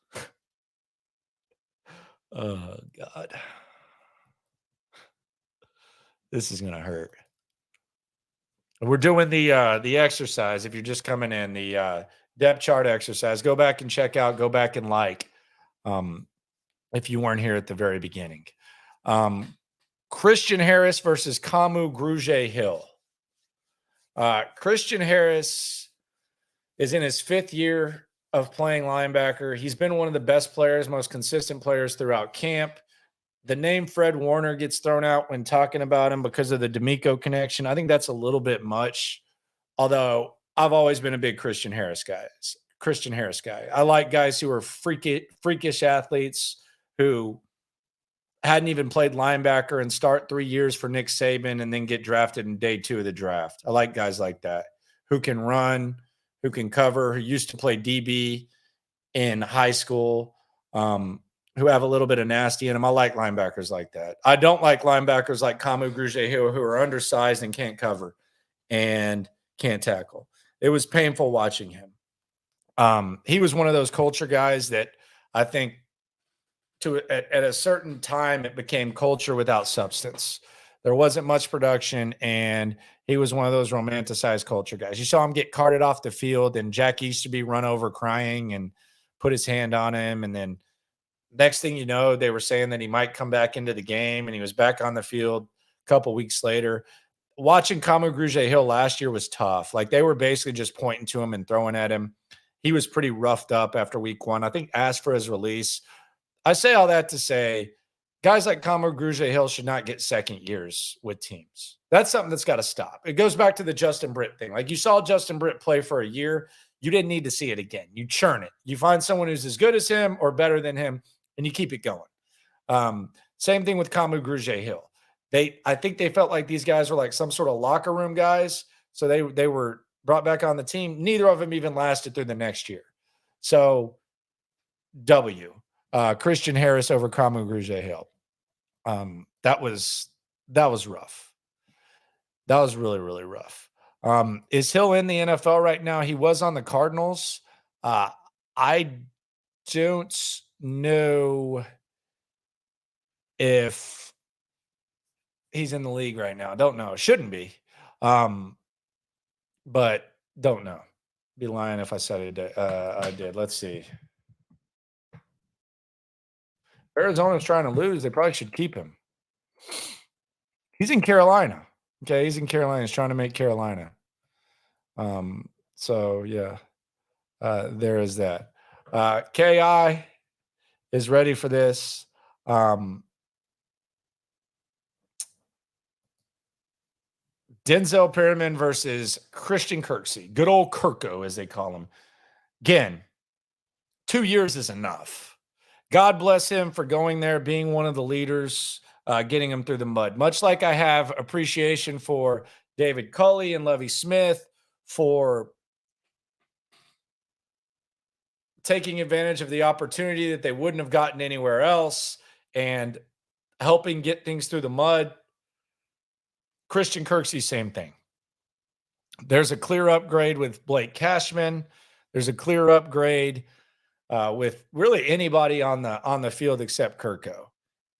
Oh God. This is gonna hurt. We're doing the exercise. If you're just coming in, the depth chart exercise, go back and check out, go back and if you weren't here at the very beginning. Christian Harris versus Kamu Grugier-Hill. Christian Harris is in his 5th year of playing linebacker. He's been one of the best players, most consistent players throughout camp. The name Fred Warner gets thrown out when talking about him because of the D'Amico connection. I think that's a little bit much, although I've always been a big Christian Harris guy. I like guys who are freakish athletes who hadn't even played linebacker and start 3 years for Nick Saban and then get drafted in day 2 of the draft. I like guys like that who can run, who can cover, who used to play DB in high school, who have a little bit of nasty in them. I like linebackers like that. I don't like linebackers like Kamu Grugier-Hill who are undersized and can't cover and can't tackle. It was painful watching him. He was one of those culture guys that I think at a certain time it became culture without substance. There wasn't much production, and he was one of those romanticized culture guys. You saw him get carted off the field, and Jack Easterby run over crying and put his hand on him. And then next thing you know, they were saying that he might come back into the game, and he was back on the field a couple weeks later. Watching Kamu Grugier-Hill last year was tough. Like, they were basically just pointing to him and throwing at him. He was pretty roughed up after week 1. I think asked for his release. I say all that to say guys like Kamu Grugier-Hill should not get second years with teams. That's something that's got to stop. It goes back to the Justin Britt thing. Like, you saw Justin Britt play for a year. You didn't need to see it again. You churn it. You find someone who's as good as him or better than him, and you keep it going. Same thing with Kamu Grugier-Hill. I think they felt like these guys were like some sort of locker room guys, so they were brought back on the team. Neither of them even lasted through the next year. So, W. Christian Harris over Kamu Grugier-Hill. That was rough. That was really, really rough. Is Hill in the NFL right now? He was on the Cardinals. I don't know if he's in the league right now. Don't know. Shouldn't be. But don't know. Be lying if I said I did. Let's see. Arizona's trying to lose. They probably should keep him. He's in Carolina. Okay, he's in Carolina. He's trying to make Carolina. So yeah, there is that. KI is ready for this. Denzel Perriman versus Christian Kirksey. Good old Kirko, as they call him. Again, 2 years is enough. God bless him for going there, being one of the leaders, getting him through the mud. Much like I have appreciation for David Culley and Lovie Smith for taking advantage of the opportunity that they wouldn't have gotten anywhere else and helping get things through the mud. Christian Kirksey, same thing. There's a clear upgrade with Blake Cashman. There's a clear upgrade with really anybody on the field except Kirko.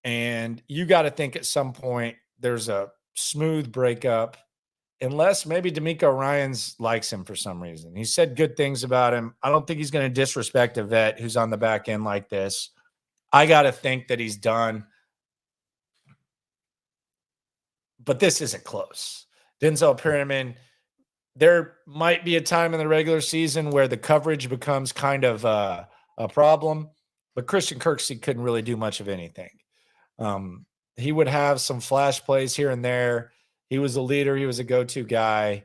And you got to think at some point there's a smooth breakup, unless maybe D'Amico Ryans likes him for some reason. He said good things about him. I don't think he's going to disrespect a vet who's on the back end like this. I got to think that he's done. But this isn't close. Denzel Perriman, there might be a time in the regular season where the coverage becomes kind of a problem, but Christian Kirksey couldn't really do much of anything. He would have some flash plays here and there. He was a leader. He was a go-to guy.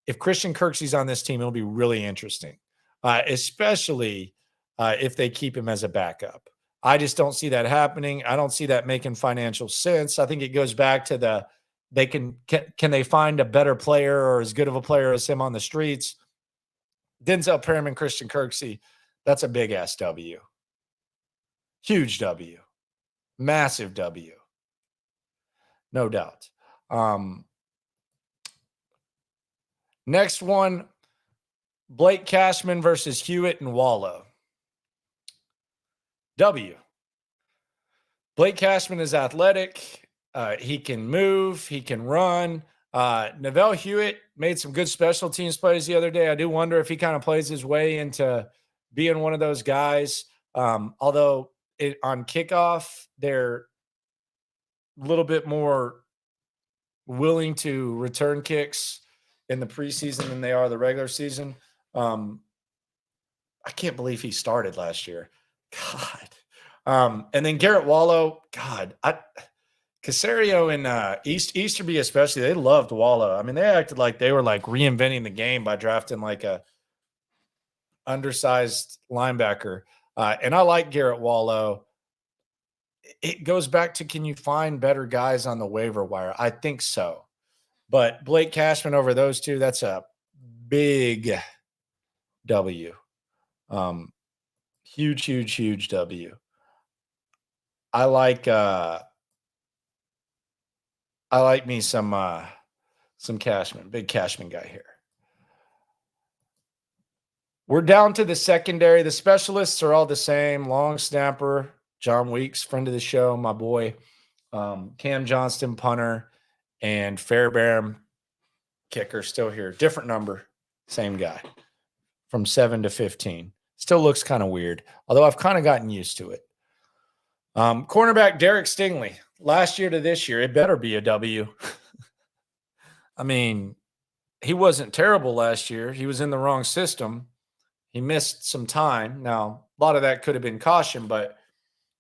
If Christian Kirksey's on this team, it'll be really interesting, especially if they keep him as a backup. I just don't see that happening. I don't see that making financial sense. I think it goes back to can they find a better player or as good of a player as him on the streets? Denzel Perriman, Christian Kirksey, that's a big-ass W. Huge W. Massive W. No doubt. Next one, Blake Cashman versus Hewitt and Wallow. W. Blake Cashman is athletic. He can move. He can run. Neville Hewitt made some good special teams plays the other day. I do wonder if he kind of plays his way into being one of those guys. Although on kickoff, they're a little bit more willing to return kicks in the preseason than they are the regular season. I can't believe he started last year. God. And then Garrett Wallow, God, Caserio and Easterby especially, they loved Wallow. I mean, they acted like they were like reinventing the game by drafting like a undersized linebacker. And I like Garrett Wallow. it goes back to, can you find better guys on the waiver wire? I think so. But Blake Cashman over those two, that's a big W. Huge, huge, huge W. I like me some Cashman, big Cashman guy here. We're down to the secondary. The specialists are all the same. Long snapper, John Weeks, friend of the show, my boy. Cam Johnston, punter, and Fairbairn, kicker, still here. Different number, same guy. From 7 to 15. Still looks kind of weird, although I've kind of gotten used to it. Cornerback Derek Stingley, last year to this year, it better be a W. I mean, he wasn't terrible last year. He was in the wrong system. He missed some time. Now, a lot of that could have been caution, but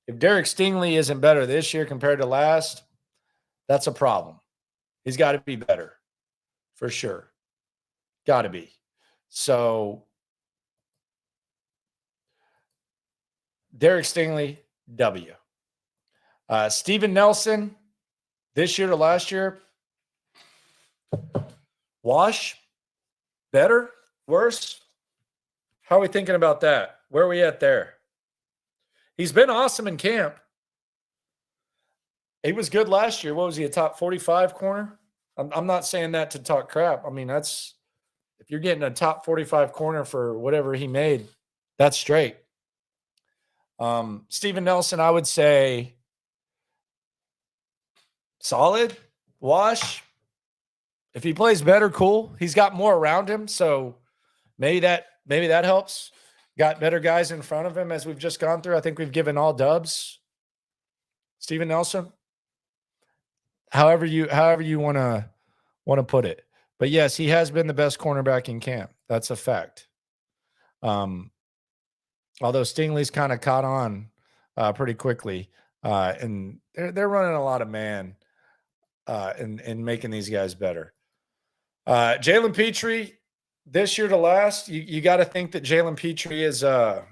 if Derek Stingley isn't better this year compared to last, that's a problem. He's got to be better, for sure. Got to be. So, Derek Stingley, W. Steven Nelson, this year to last year, wash, better, worse? How are we thinking about that? Where are we at there? He's been awesome in camp. He was good last year. What was he, a top 45 corner? I'm not saying that to talk crap. I mean, that's – if you're getting a top 45 corner for whatever he made, that's straight. Steven Nelson, I would say solid, wash. If he plays better, cool. He's got more around him, so maybe that helps. Got better guys in front of him as we've just gone through. I think we've given all dubs. Steven Nelson, however you want to put it. But yes, he has been the best cornerback in camp. That's a fact. Although Stingley's kind of caught on pretty quickly, and they're running a lot of man in making these guys better. Jalen Petrie, this year to last, you got to think that Jalen Petrie is a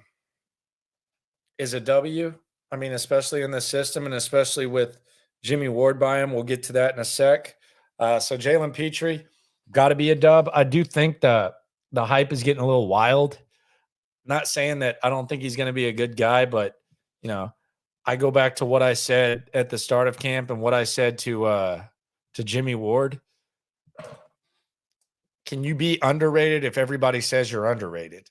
W. I mean, especially in this system and especially with Jimmy Ward by him. We'll get to that in a sec. So Jalen Petrie, got to be a dub. I do think the hype is getting a little wild. Not saying that I don't think he's going to be a good guy, but, you know, I go back to what I said at the start of camp and what I said to Jimmy Ward. Can you be underrated if everybody says you're underrated?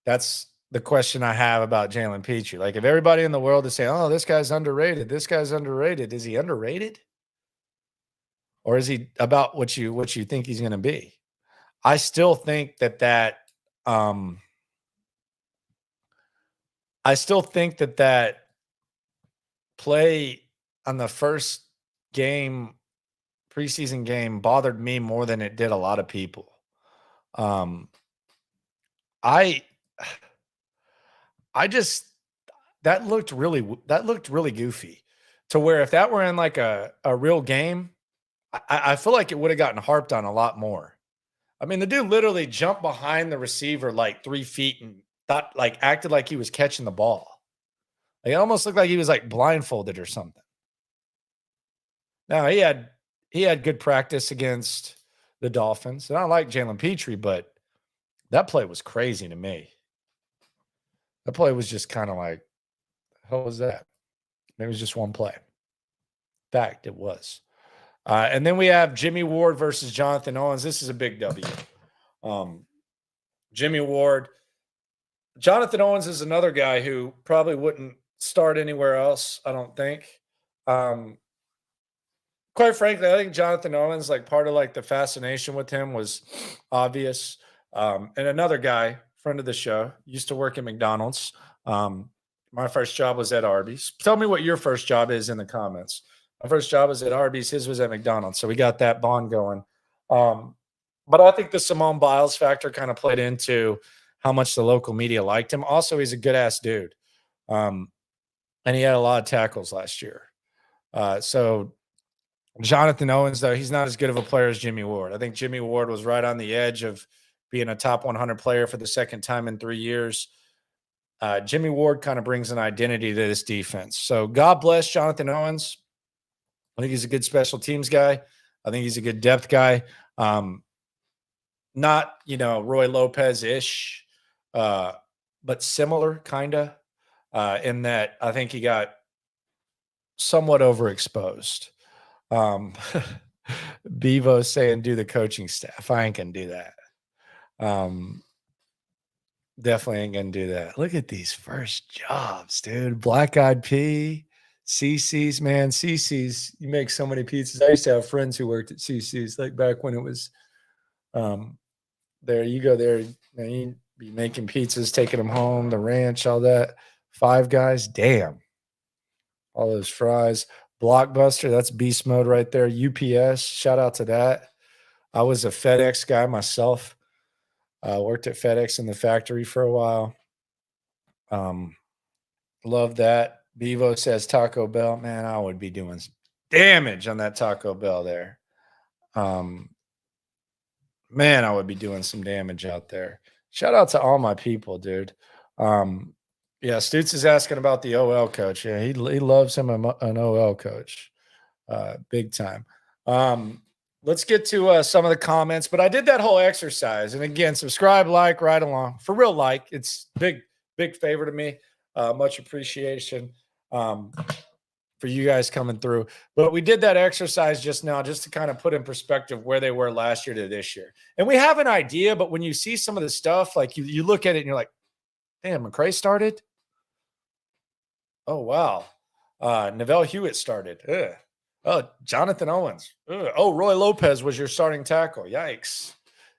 That's the question I have about Jalen Petrie. Like, if everybody in the world is saying, oh, this guy's underrated, is he underrated? Or is he about what you think he's going to be? I still think that play on the first game, preseason game, bothered me more than it did a lot of people. That looked really goofy, to where if that were in like a real game, I feel like it would have gotten harped on a lot more. I mean, the dude literally jumped behind the receiver like 3 feet and acted like he was catching the ball. Like, it almost looked like he was like blindfolded or something. Now, he had good practice against the Dolphins. And I like Jalen Petrie, but that play was crazy to me. That play was just kind of like, how was that? Maybe it was just one play. In fact, it was. And then we have Jimmy Ward versus Jonathan Owens. This is a big W. Jimmy Ward. Jonathan Owens is another guy who probably wouldn't start anywhere else, I don't think. Quite frankly, I think Jonathan Owens, like, part of like the fascination with him was obvious. And another guy, friend of the show, used to work at McDonald's. My first job was at Arby's. Tell me what your first job is in the comments. My first job was at Arby's. His was at McDonald's. So we got that bond going. But I think the Simone Biles factor kind of played into how much the local media liked him. Also, he's a good-ass dude. And he had a lot of tackles last year. So Jonathan Owens, though, he's not as good of a player as Jimmy Ward. I think Jimmy Ward was right on the edge of being a top 100 player for the second time in 3 years. Jimmy Ward kind of brings an identity to this defense. So God bless Jonathan Owens. I think he's a good special teams guy. I think he's a good depth guy. Not, Roy Lopez-ish, but similar kind of in that I think he got somewhat overexposed. Bevo saying do the coaching staff. I ain't going to do that. Definitely ain't going to do that. Look at these first jobs, dude. Black Eyed Pea, CC's, man. CC's, you make so many pizzas. I used to have friends who worked at CC's, like back when it was there. You go there, man, you be making pizzas, taking them home, the ranch, all that. Five Guys, damn. All those fries. Blockbuster, that's beast mode right there. UPS, shout out to that. I was a FedEx guy myself. Worked at FedEx in the factory for a while. Love that. Bevo says Taco Bell. Man, I would be doing damage on that Taco Bell there. Man, I would be doing some damage out there. Shout out to all my people, dude. Yeah, Stutz is asking about the OL coach. Yeah, he loves him an OL coach, big time. Let's get to some of the comments. But I did that whole exercise, and again, subscribe, like, right along for real. Like, it's big favor to me. Much appreciation for you guys coming through. But we did that exercise just now, just to kind of put in perspective where they were last year to this year. And we have an idea, but when you see some of the stuff, like you look at it and you're like, damn, McCray started. Oh, wow. Neville Hewitt started. Ugh. Oh, Jonathan Owens. Ugh. Oh, Roy Lopez was your starting tackle. Yikes.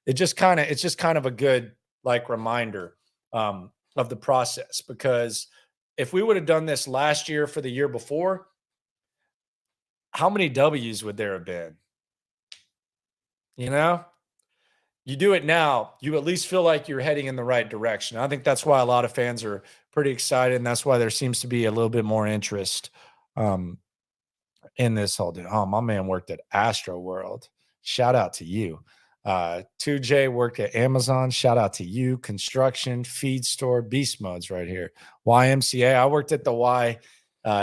It's just kind of a good reminder of the process, because if we would have done this last year for the year before, how many W's would there have been? You do it now, you at least feel like you're heading in the right direction. I think that's why a lot of fans are pretty excited, and that's why there seems to be a little bit more interest in this whole deal. Oh, my man worked at Astro World. Shout out to you. 2J worked at Amazon. Shout out to you. Construction, feed store, beast modes right here. YMCA. I worked at the Y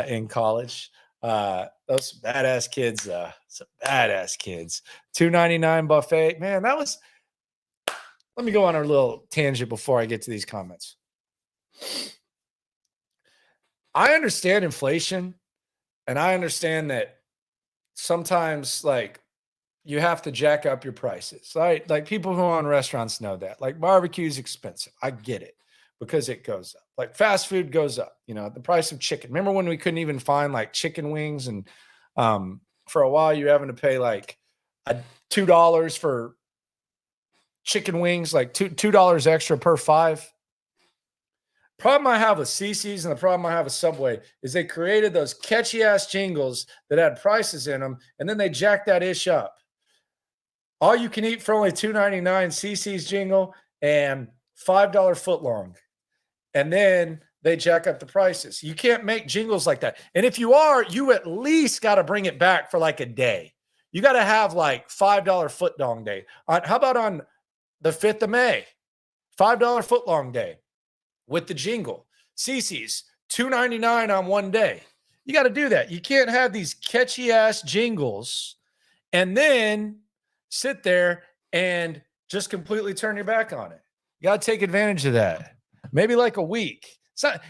in college. Those badass kids, some badass kids. $2.99 buffet. Man, that was. Let me go on a little tangent before I get to these comments. I understand inflation, and I understand that sometimes you have to jack up your prices, right? Like people who own restaurants know that. Like barbecue is expensive. I get it because it goes up. Like fast food goes up, the price of chicken. Remember when we couldn't even find chicken wings, and for a while you're having to pay $2 for chicken wings, $2 extra per 5. Problem I have with CC's and the problem I have with Subway is they created those catchy ass jingles that had prices in them, and then they jacked that ish up. All you can eat for only $2.99 CC's jingle and $5 footlong. And then they jack up the prices. You can't make jingles like that. And if you are, you at least got to bring it back for a day. You got to have $5 footlong day. How about on the 5th of May, $5 footlong day with the jingle? CC's $2.99 on one day. You got to do that. You can't have these catchy ass jingles and then sit there and just completely turn your back on it. You got to take advantage of that. Maybe a week.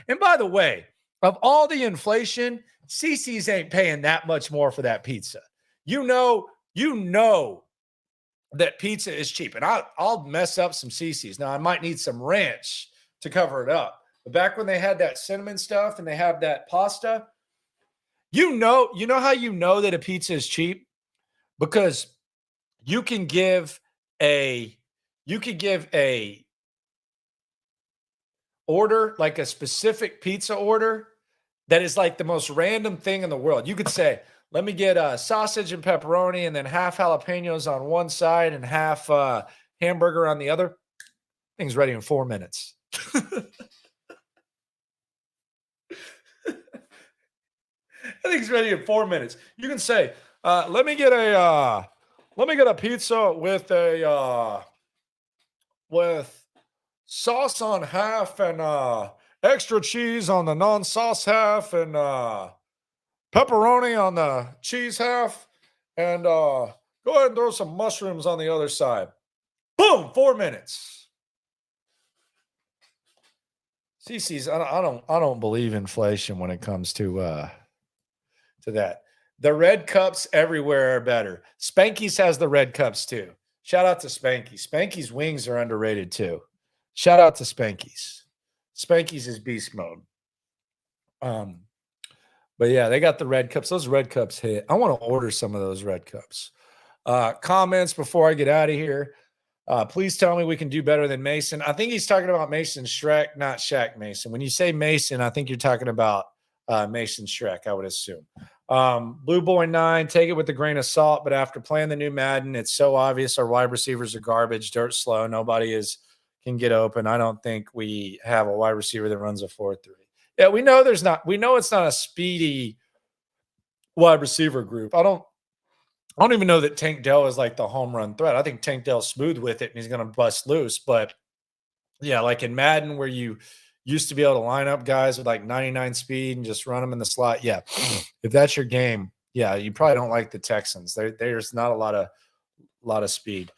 And by the way, of all the inflation, CC's ain't paying that much more for that pizza. You know that pizza is cheap. And I'll mess up some CC's. Now, I might need some ranch to cover it up. But back when they had that cinnamon stuff and they have that pasta, you know how you know that a pizza is cheap? Because you can give a order, a specific pizza order that is the most random thing in the world. You could say, let me get a sausage and pepperoni and then half jalapenos on one side and half hamburger on the other. Thing's ready in 4 minutes. I think it's ready in 4 minutes. You can say, let me get a pizza with sauce on half and extra cheese on the non-sauce half and pepperoni on the cheese half. And go ahead and throw some mushrooms on the other side. Boom, 4 minutes. CC's, I don't believe inflation when it comes to that. The red cups everywhere are better. Spanky's has the red cups too. Shout out to Spanky. Spanky's wings are underrated too. Shout out to Spanky's. Spanky's is beast mode. But yeah, they got the red cups. Those red cups hit. I want to order some of those red cups. Comments before I get out of here. Please tell me we can do better than Mason. I think he's talking about Mason Shrek, not Shaq Mason. When you say Mason, I think you're talking about Mason Shrek, I would assume. Blue Boy 9, take it with a grain of salt, but after playing the new Madden, it's so obvious our wide receivers are garbage, dirt slow. Nobody can get open. I don't think we have a wide receiver that runs a 4-3. Yeah, we know it's not a speedy wide receiver group. I don't even know that Tank Dell is like the home run threat. I think Tank Dell's smooth with it and he's going to bust loose. But yeah, like in Madden where you used to be able to line up guys with like 99 speed and just run them in the slot. Yeah, if that's your game, yeah, you probably don't like the Texans. There's not a lot of speed.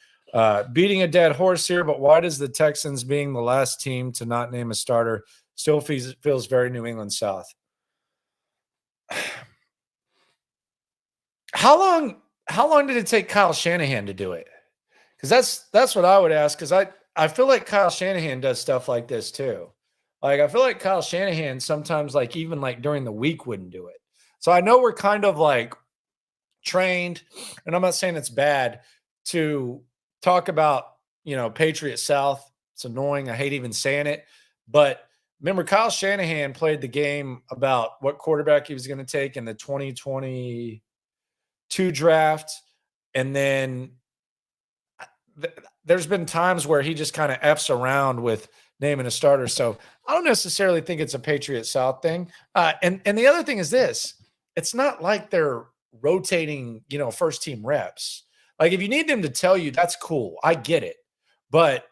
Beating a dead horse here, but why does the Texans being the last team to not name a starter still feels very New England South? How long did it take Kyle Shanahan to do it? Because that's what I would ask. Because I feel like Kyle Shanahan does stuff like this too. Like I feel like Kyle Shanahan sometimes like even like during the week wouldn't do it. So I know we're kind of like trained, and I'm not saying it's bad to talk about, Patriot South. It's annoying. I hate even saying it. But remember, Kyle Shanahan played the game about what quarterback he was going to take in the 2022 draft. And then there's been times where he just kind of F's around with naming a starter. So I don't necessarily think it's a Patriot South thing. And the other thing is this. It's not like they're rotating, first team reps. Like if you need them to tell you, that's cool. I get it. But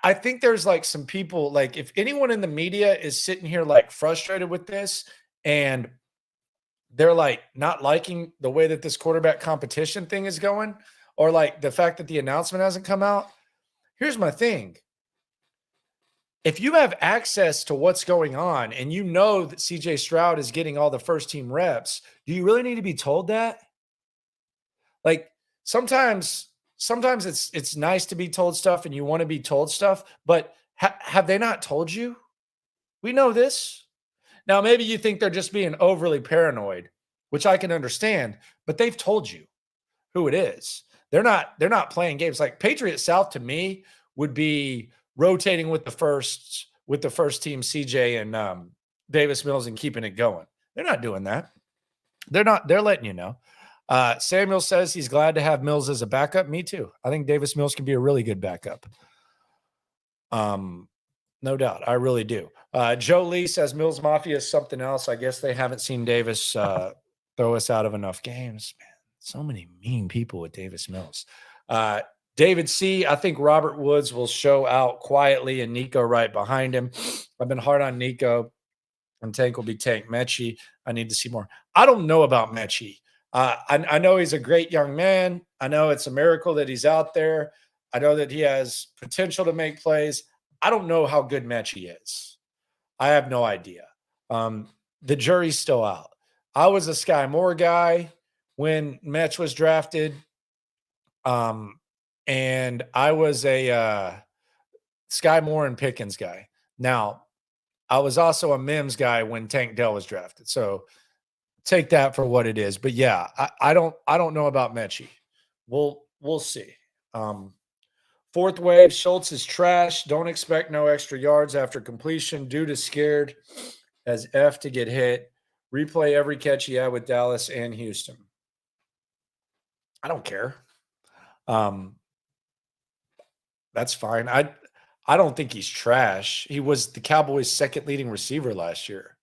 I think there's like some people, like if anyone in the media is sitting here like frustrated with this and they're like not liking the way that this quarterback competition thing is going, or like the fact that the announcement hasn't come out, here's my thing. If you have access to what's going on and you know that CJ Stroud is getting all the first team reps, do you really need to be told that? Like sometimes it's nice to be told stuff and you want to be told stuff, but have they not told you? We know this. Now, maybe you think they're just being overly paranoid, which I can understand, but they've told you who it is. They're not playing games. Like Patriot South to me would be rotating with the first team, CJ and Davis Mills, and keeping it going. They're not doing that. They're letting you know. Samuel says he's glad to have Mills as a backup. Me too. I think Davis Mills can be a really good backup. No doubt. I really do. Joe Lee says Mills Mafia is something else. I guess they haven't seen Davis throw us out of enough games. Man, so many mean people with Davis Mills. David C., I think Robert Woods will show out quietly and Nico right behind him. I've been hard on Nico, and Tank will be Tank. Mechie, I need to see more. I don't know about Mechie. I know he's a great young man. I know it's a miracle that he's out there. I know that he has potential to make plays. I don't know how good Mechie is. I have no idea. The jury's still out. I was a Sky Moore guy when Mech was drafted. And I was a Sky Moore and Pickens guy. Now, I was also a Mims guy when Tank Dell was drafted. So take that for what it is. But yeah, I don't know about Mechie. We'll see. Fourth wave, Schultz is trash. Don't expect no extra yards after completion. Dude is scared as F to get hit. Replay every catch he had with Dallas and Houston. I don't care. That's fine. I don't think he's trash. He was the Cowboys' second leading receiver last year.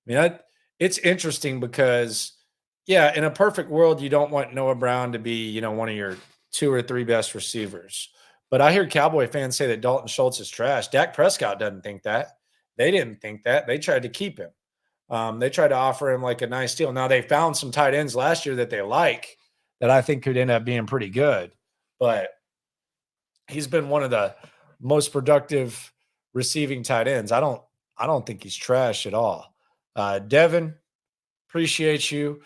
I mean, it's interesting because, yeah, in a perfect world, you don't want Noah Brown to be, one of your 2 or 3 best receivers. But I hear Cowboy fans say that Dalton Schultz is trash. Dak Prescott doesn't think that. They didn't think that. They tried to keep him. They tried to offer him like a nice deal. Now they found some tight ends last year that they like that I think could end up being pretty good, but he's been one of the most productive receiving tight ends. I don't think he's trash at all. Devin, appreciate you.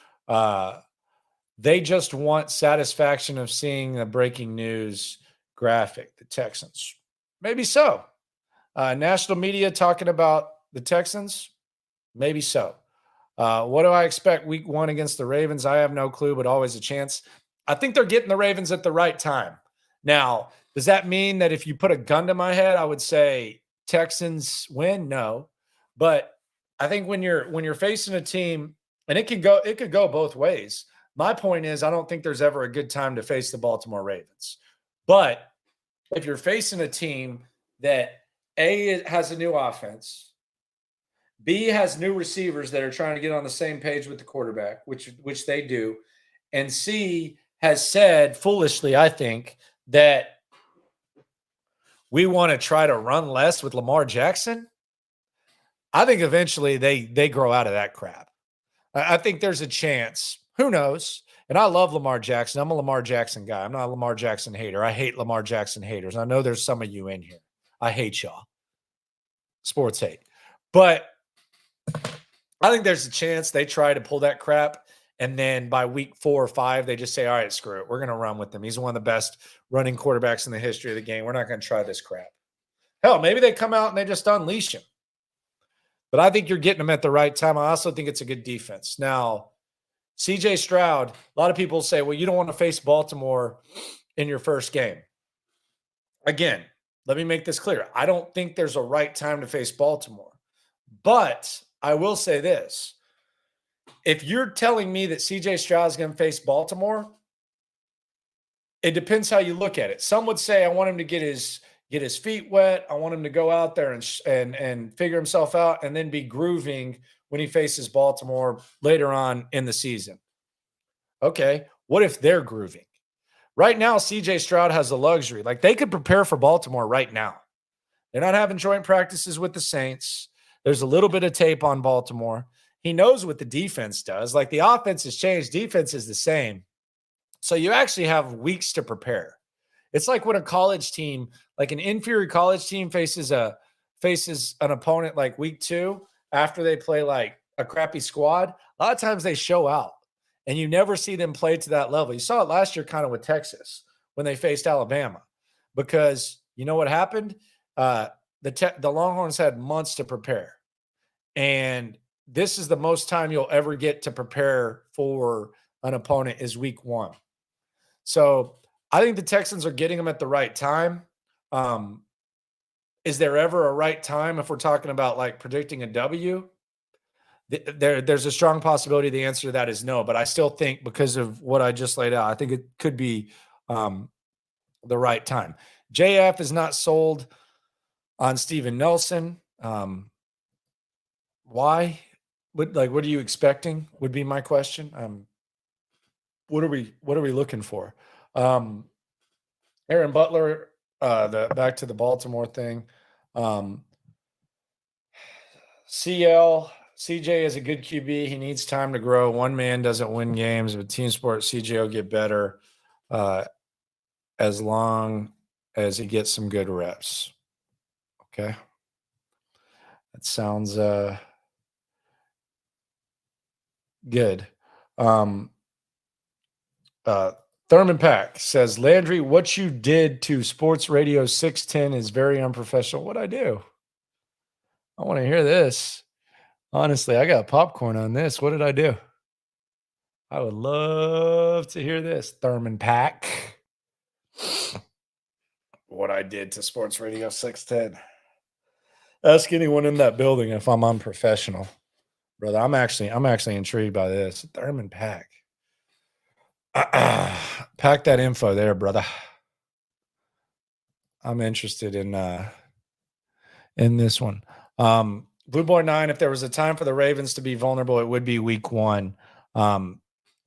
They just want satisfaction of seeing the breaking news graphic, the Texans. Maybe so. National media talking about the Texans. Maybe so. What do I expect week 1 against the Ravens? I have no clue, but always a chance. I think they're getting the Ravens at the right time. Now, does that mean that if you put a gun to my head, I would say Texans win? No. But I think when you're facing a team, and it could go both ways. My point is, I don't think there's ever a good time to face the Baltimore Ravens. But if you're facing a team that A, has a new offense, B, has new receivers that are trying to get on the same page with the quarterback, which they do, and C, has said foolishly, I think, that we want to try to run less with Lamar Jackson, I think eventually they grow out of that crap. I think there's a chance. Who knows? And I love Lamar Jackson. I'm a Lamar Jackson guy. I'm not a Lamar Jackson hater. I hate Lamar Jackson haters. I know there's some of you in here. I hate y'all. Sports hate. But I think there's a chance they try to pull that crap. And then by week 4 or 5, they just say, all right, screw it. We're going to run with him. He's one of the best running quarterbacks in the history of the game. We're not going to try this crap. Hell, maybe they come out and they just unleash him. But I think you're getting them at the right time. I also think it's a good defense. Now, CJ Stroud, a lot of people say, well, you don't want to face Baltimore in your first game. Again, let me make this clear. I don't think there's a right time to face Baltimore. But I will say this. If you're telling me that CJ Stroud is going to face Baltimore, it depends how you look at it. Some would say, I want him to get his feet wet. I want him to go out there and figure himself out and then be grooving when he faces Baltimore later on in the season. Okay, what if they're grooving? Right now, CJ Stroud has the luxury. Like, they could prepare for Baltimore right now. They're not having joint practices with the Saints. There's a little bit of tape on Baltimore. He knows what the defense does. Like, the offense has changed. Defense is the same. So you actually have weeks to prepare. It's like when a college team, like an inferior college team, faces an opponent like week 2 after they play like a crappy squad. A lot of times they show out, and you never see them play to that level. You saw it last year kind of with Texas when they faced Alabama, because you know what happened? The Longhorns had months to prepare, and this is the most time you'll ever get to prepare for an opponent is week 1. So I think the Texans are getting them at the right time. Is there ever a right time if we're talking about like predicting a W? There's a strong possibility the answer to that is no, but I still think because of what I just laid out, I think it could be the right time. JF is not sold on Steven Nelson. Why? What are you expecting would be my question. What are we looking for? Aaron Butler, back to the Baltimore thing. CJ is a good QB. He needs time to grow. One man doesn't win games. With team sport, CJ will get better as long as he gets some good reps. Okay. That sounds good. Thurman Pack says, Landry, what you did to Sports Radio 610 is very unprofessional. What'd I do? I want to hear this. Honestly, I got popcorn on this. What did I do? I would love to hear this, Thurman Pack. What I did to Sports Radio 610. Ask anyone in that building if I'm unprofessional. Brother, I'm actually intrigued by this. Thurman Pack. Pack that info there, brother. I'm interested in this one. Blue Boy 9, if there was a time for the Ravens to be vulnerable, it would be week 1.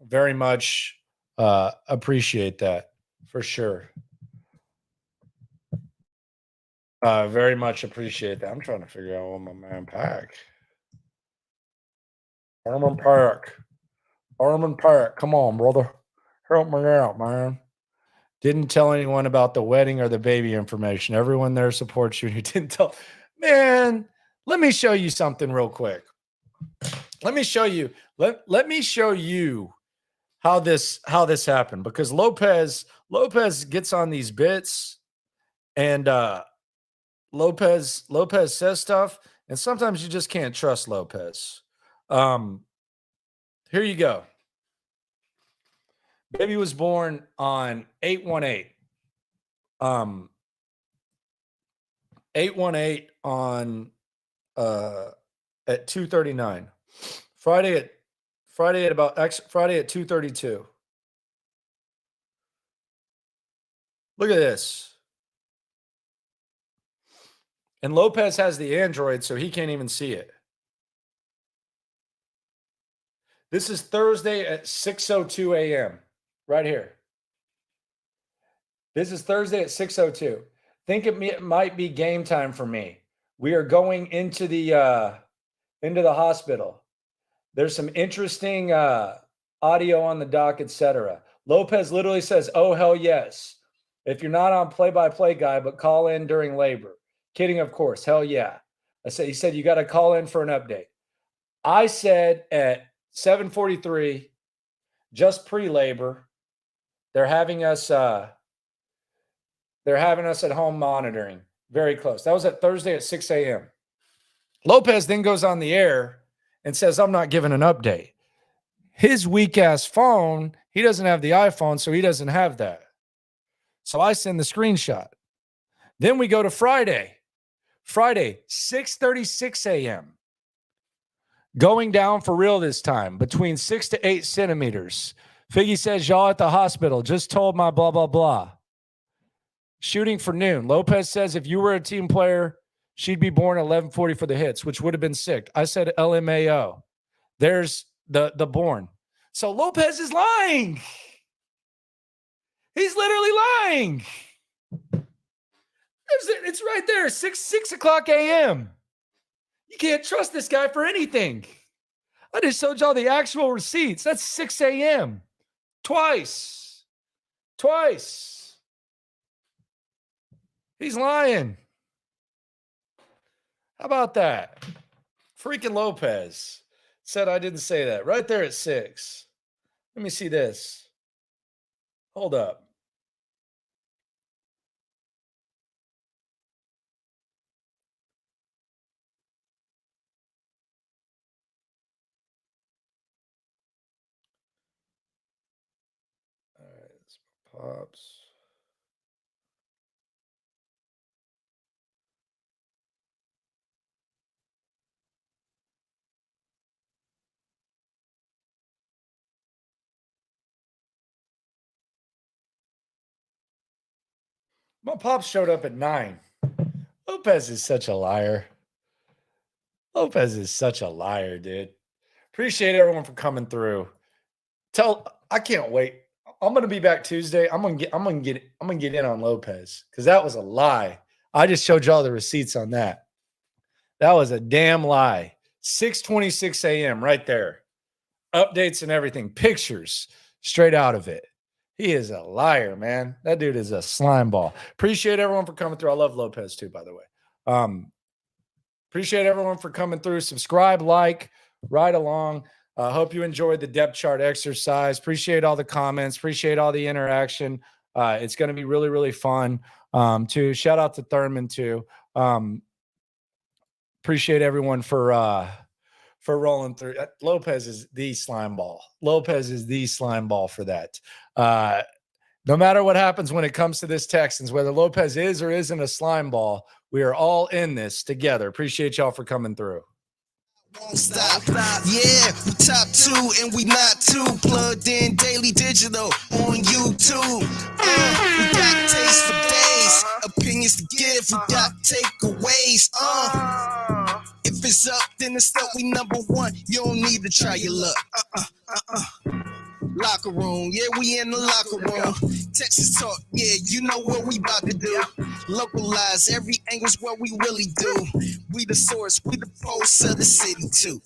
Very much appreciate that for sure. Very much appreciate that. I'm trying to figure out what my man Pack. Armin Pack. Come on, brother. Help me out, man. Didn't tell anyone about the wedding or the baby information. Everyone there supports you. You didn't tell. Man, let me show you something real quick. Let me show you. Let me show you how this happened, because Lopez gets on these bits, and Lopez says stuff, and sometimes you just can't trust Lopez. Here you go. Baby was born on 8/18. 8/18 on at 2:39. Friday at 2:32. Look at this. And Lopez has the Android, so he can't even see it. This is Thursday at 6:02 a.m. right here. This is Thursday at 6:02. Think it might be game time for me. We are going into the hospital. There's some interesting audio on the dock, etc. Lopez literally says, "Oh, hell yes. If you're not on play-by-play guy, but call in during labor." Kidding, of course. Hell yeah. He said, you got to call in for an update. I said at 7:43, just pre-labor, they're having us at home monitoring. Very close. That was at Thursday at 6 a.m. Lopez then goes on the air and says, I'm not giving an update. His weak-ass phone, he doesn't have the iPhone, so he doesn't have that. So I send the screenshot. Then we go to Friday, 6:36 a.m. Going down for real this time, between 6 to 8 centimeters. Figgy says, y'all at the hospital, just told my blah, blah, blah. Shooting for noon. Lopez says, if you were a team player, she'd be born at 11:40 for the hits, which would have been sick. I said LMAO. There's the born. So Lopez is lying. He's literally lying. It's right there, 6 o'clock a.m. You can't trust this guy for anything. I just showed y'all the actual receipts. That's 6 a.m. Twice. He's lying. How about that? Freaking Lopez said I didn't say that. Right there at 6. Let me see this. Hold up. All right, it's Pops. My Pops showed up at 9. Lopez is such a liar. Dude. Appreciate everyone for coming through. I can't wait. I'm gonna be back Tuesday. I'm gonna get in on Lopez because that was a lie. I just showed y'all the receipts on that. That was a damn lie. 6:26 a.m. right there. Updates and everything. Pictures straight out of it. He is a liar, man. That dude is a slime ball. Appreciate everyone for coming through. I love Lopez too, by the way. Appreciate everyone for coming through. Subscribe, like, ride along. Hope you enjoyed the depth chart exercise. Appreciate all the comments. Appreciate all the interaction. It's going to be really, really fun. Too. Shout out to Thurman too. Appreciate everyone for rolling through. Lopez is the slime ball. For that. No matter what happens when it comes to this Texans, whether Lopez is or isn't a slime ball, we are all in this together. Appreciate y'all for coming through. Won't stop. Yeah, we top 2 and we not too plugged in daily digital on YouTube. We got taste for days, opinions to give, we got takeaways. If it's up, then it's up. We number 1. You don't need to try your luck. Locker room, yeah, we in the locker room. Texas talk, yeah, you know what we about to do. Localize every angle's what we really do. We the source, we the pulse of the city too.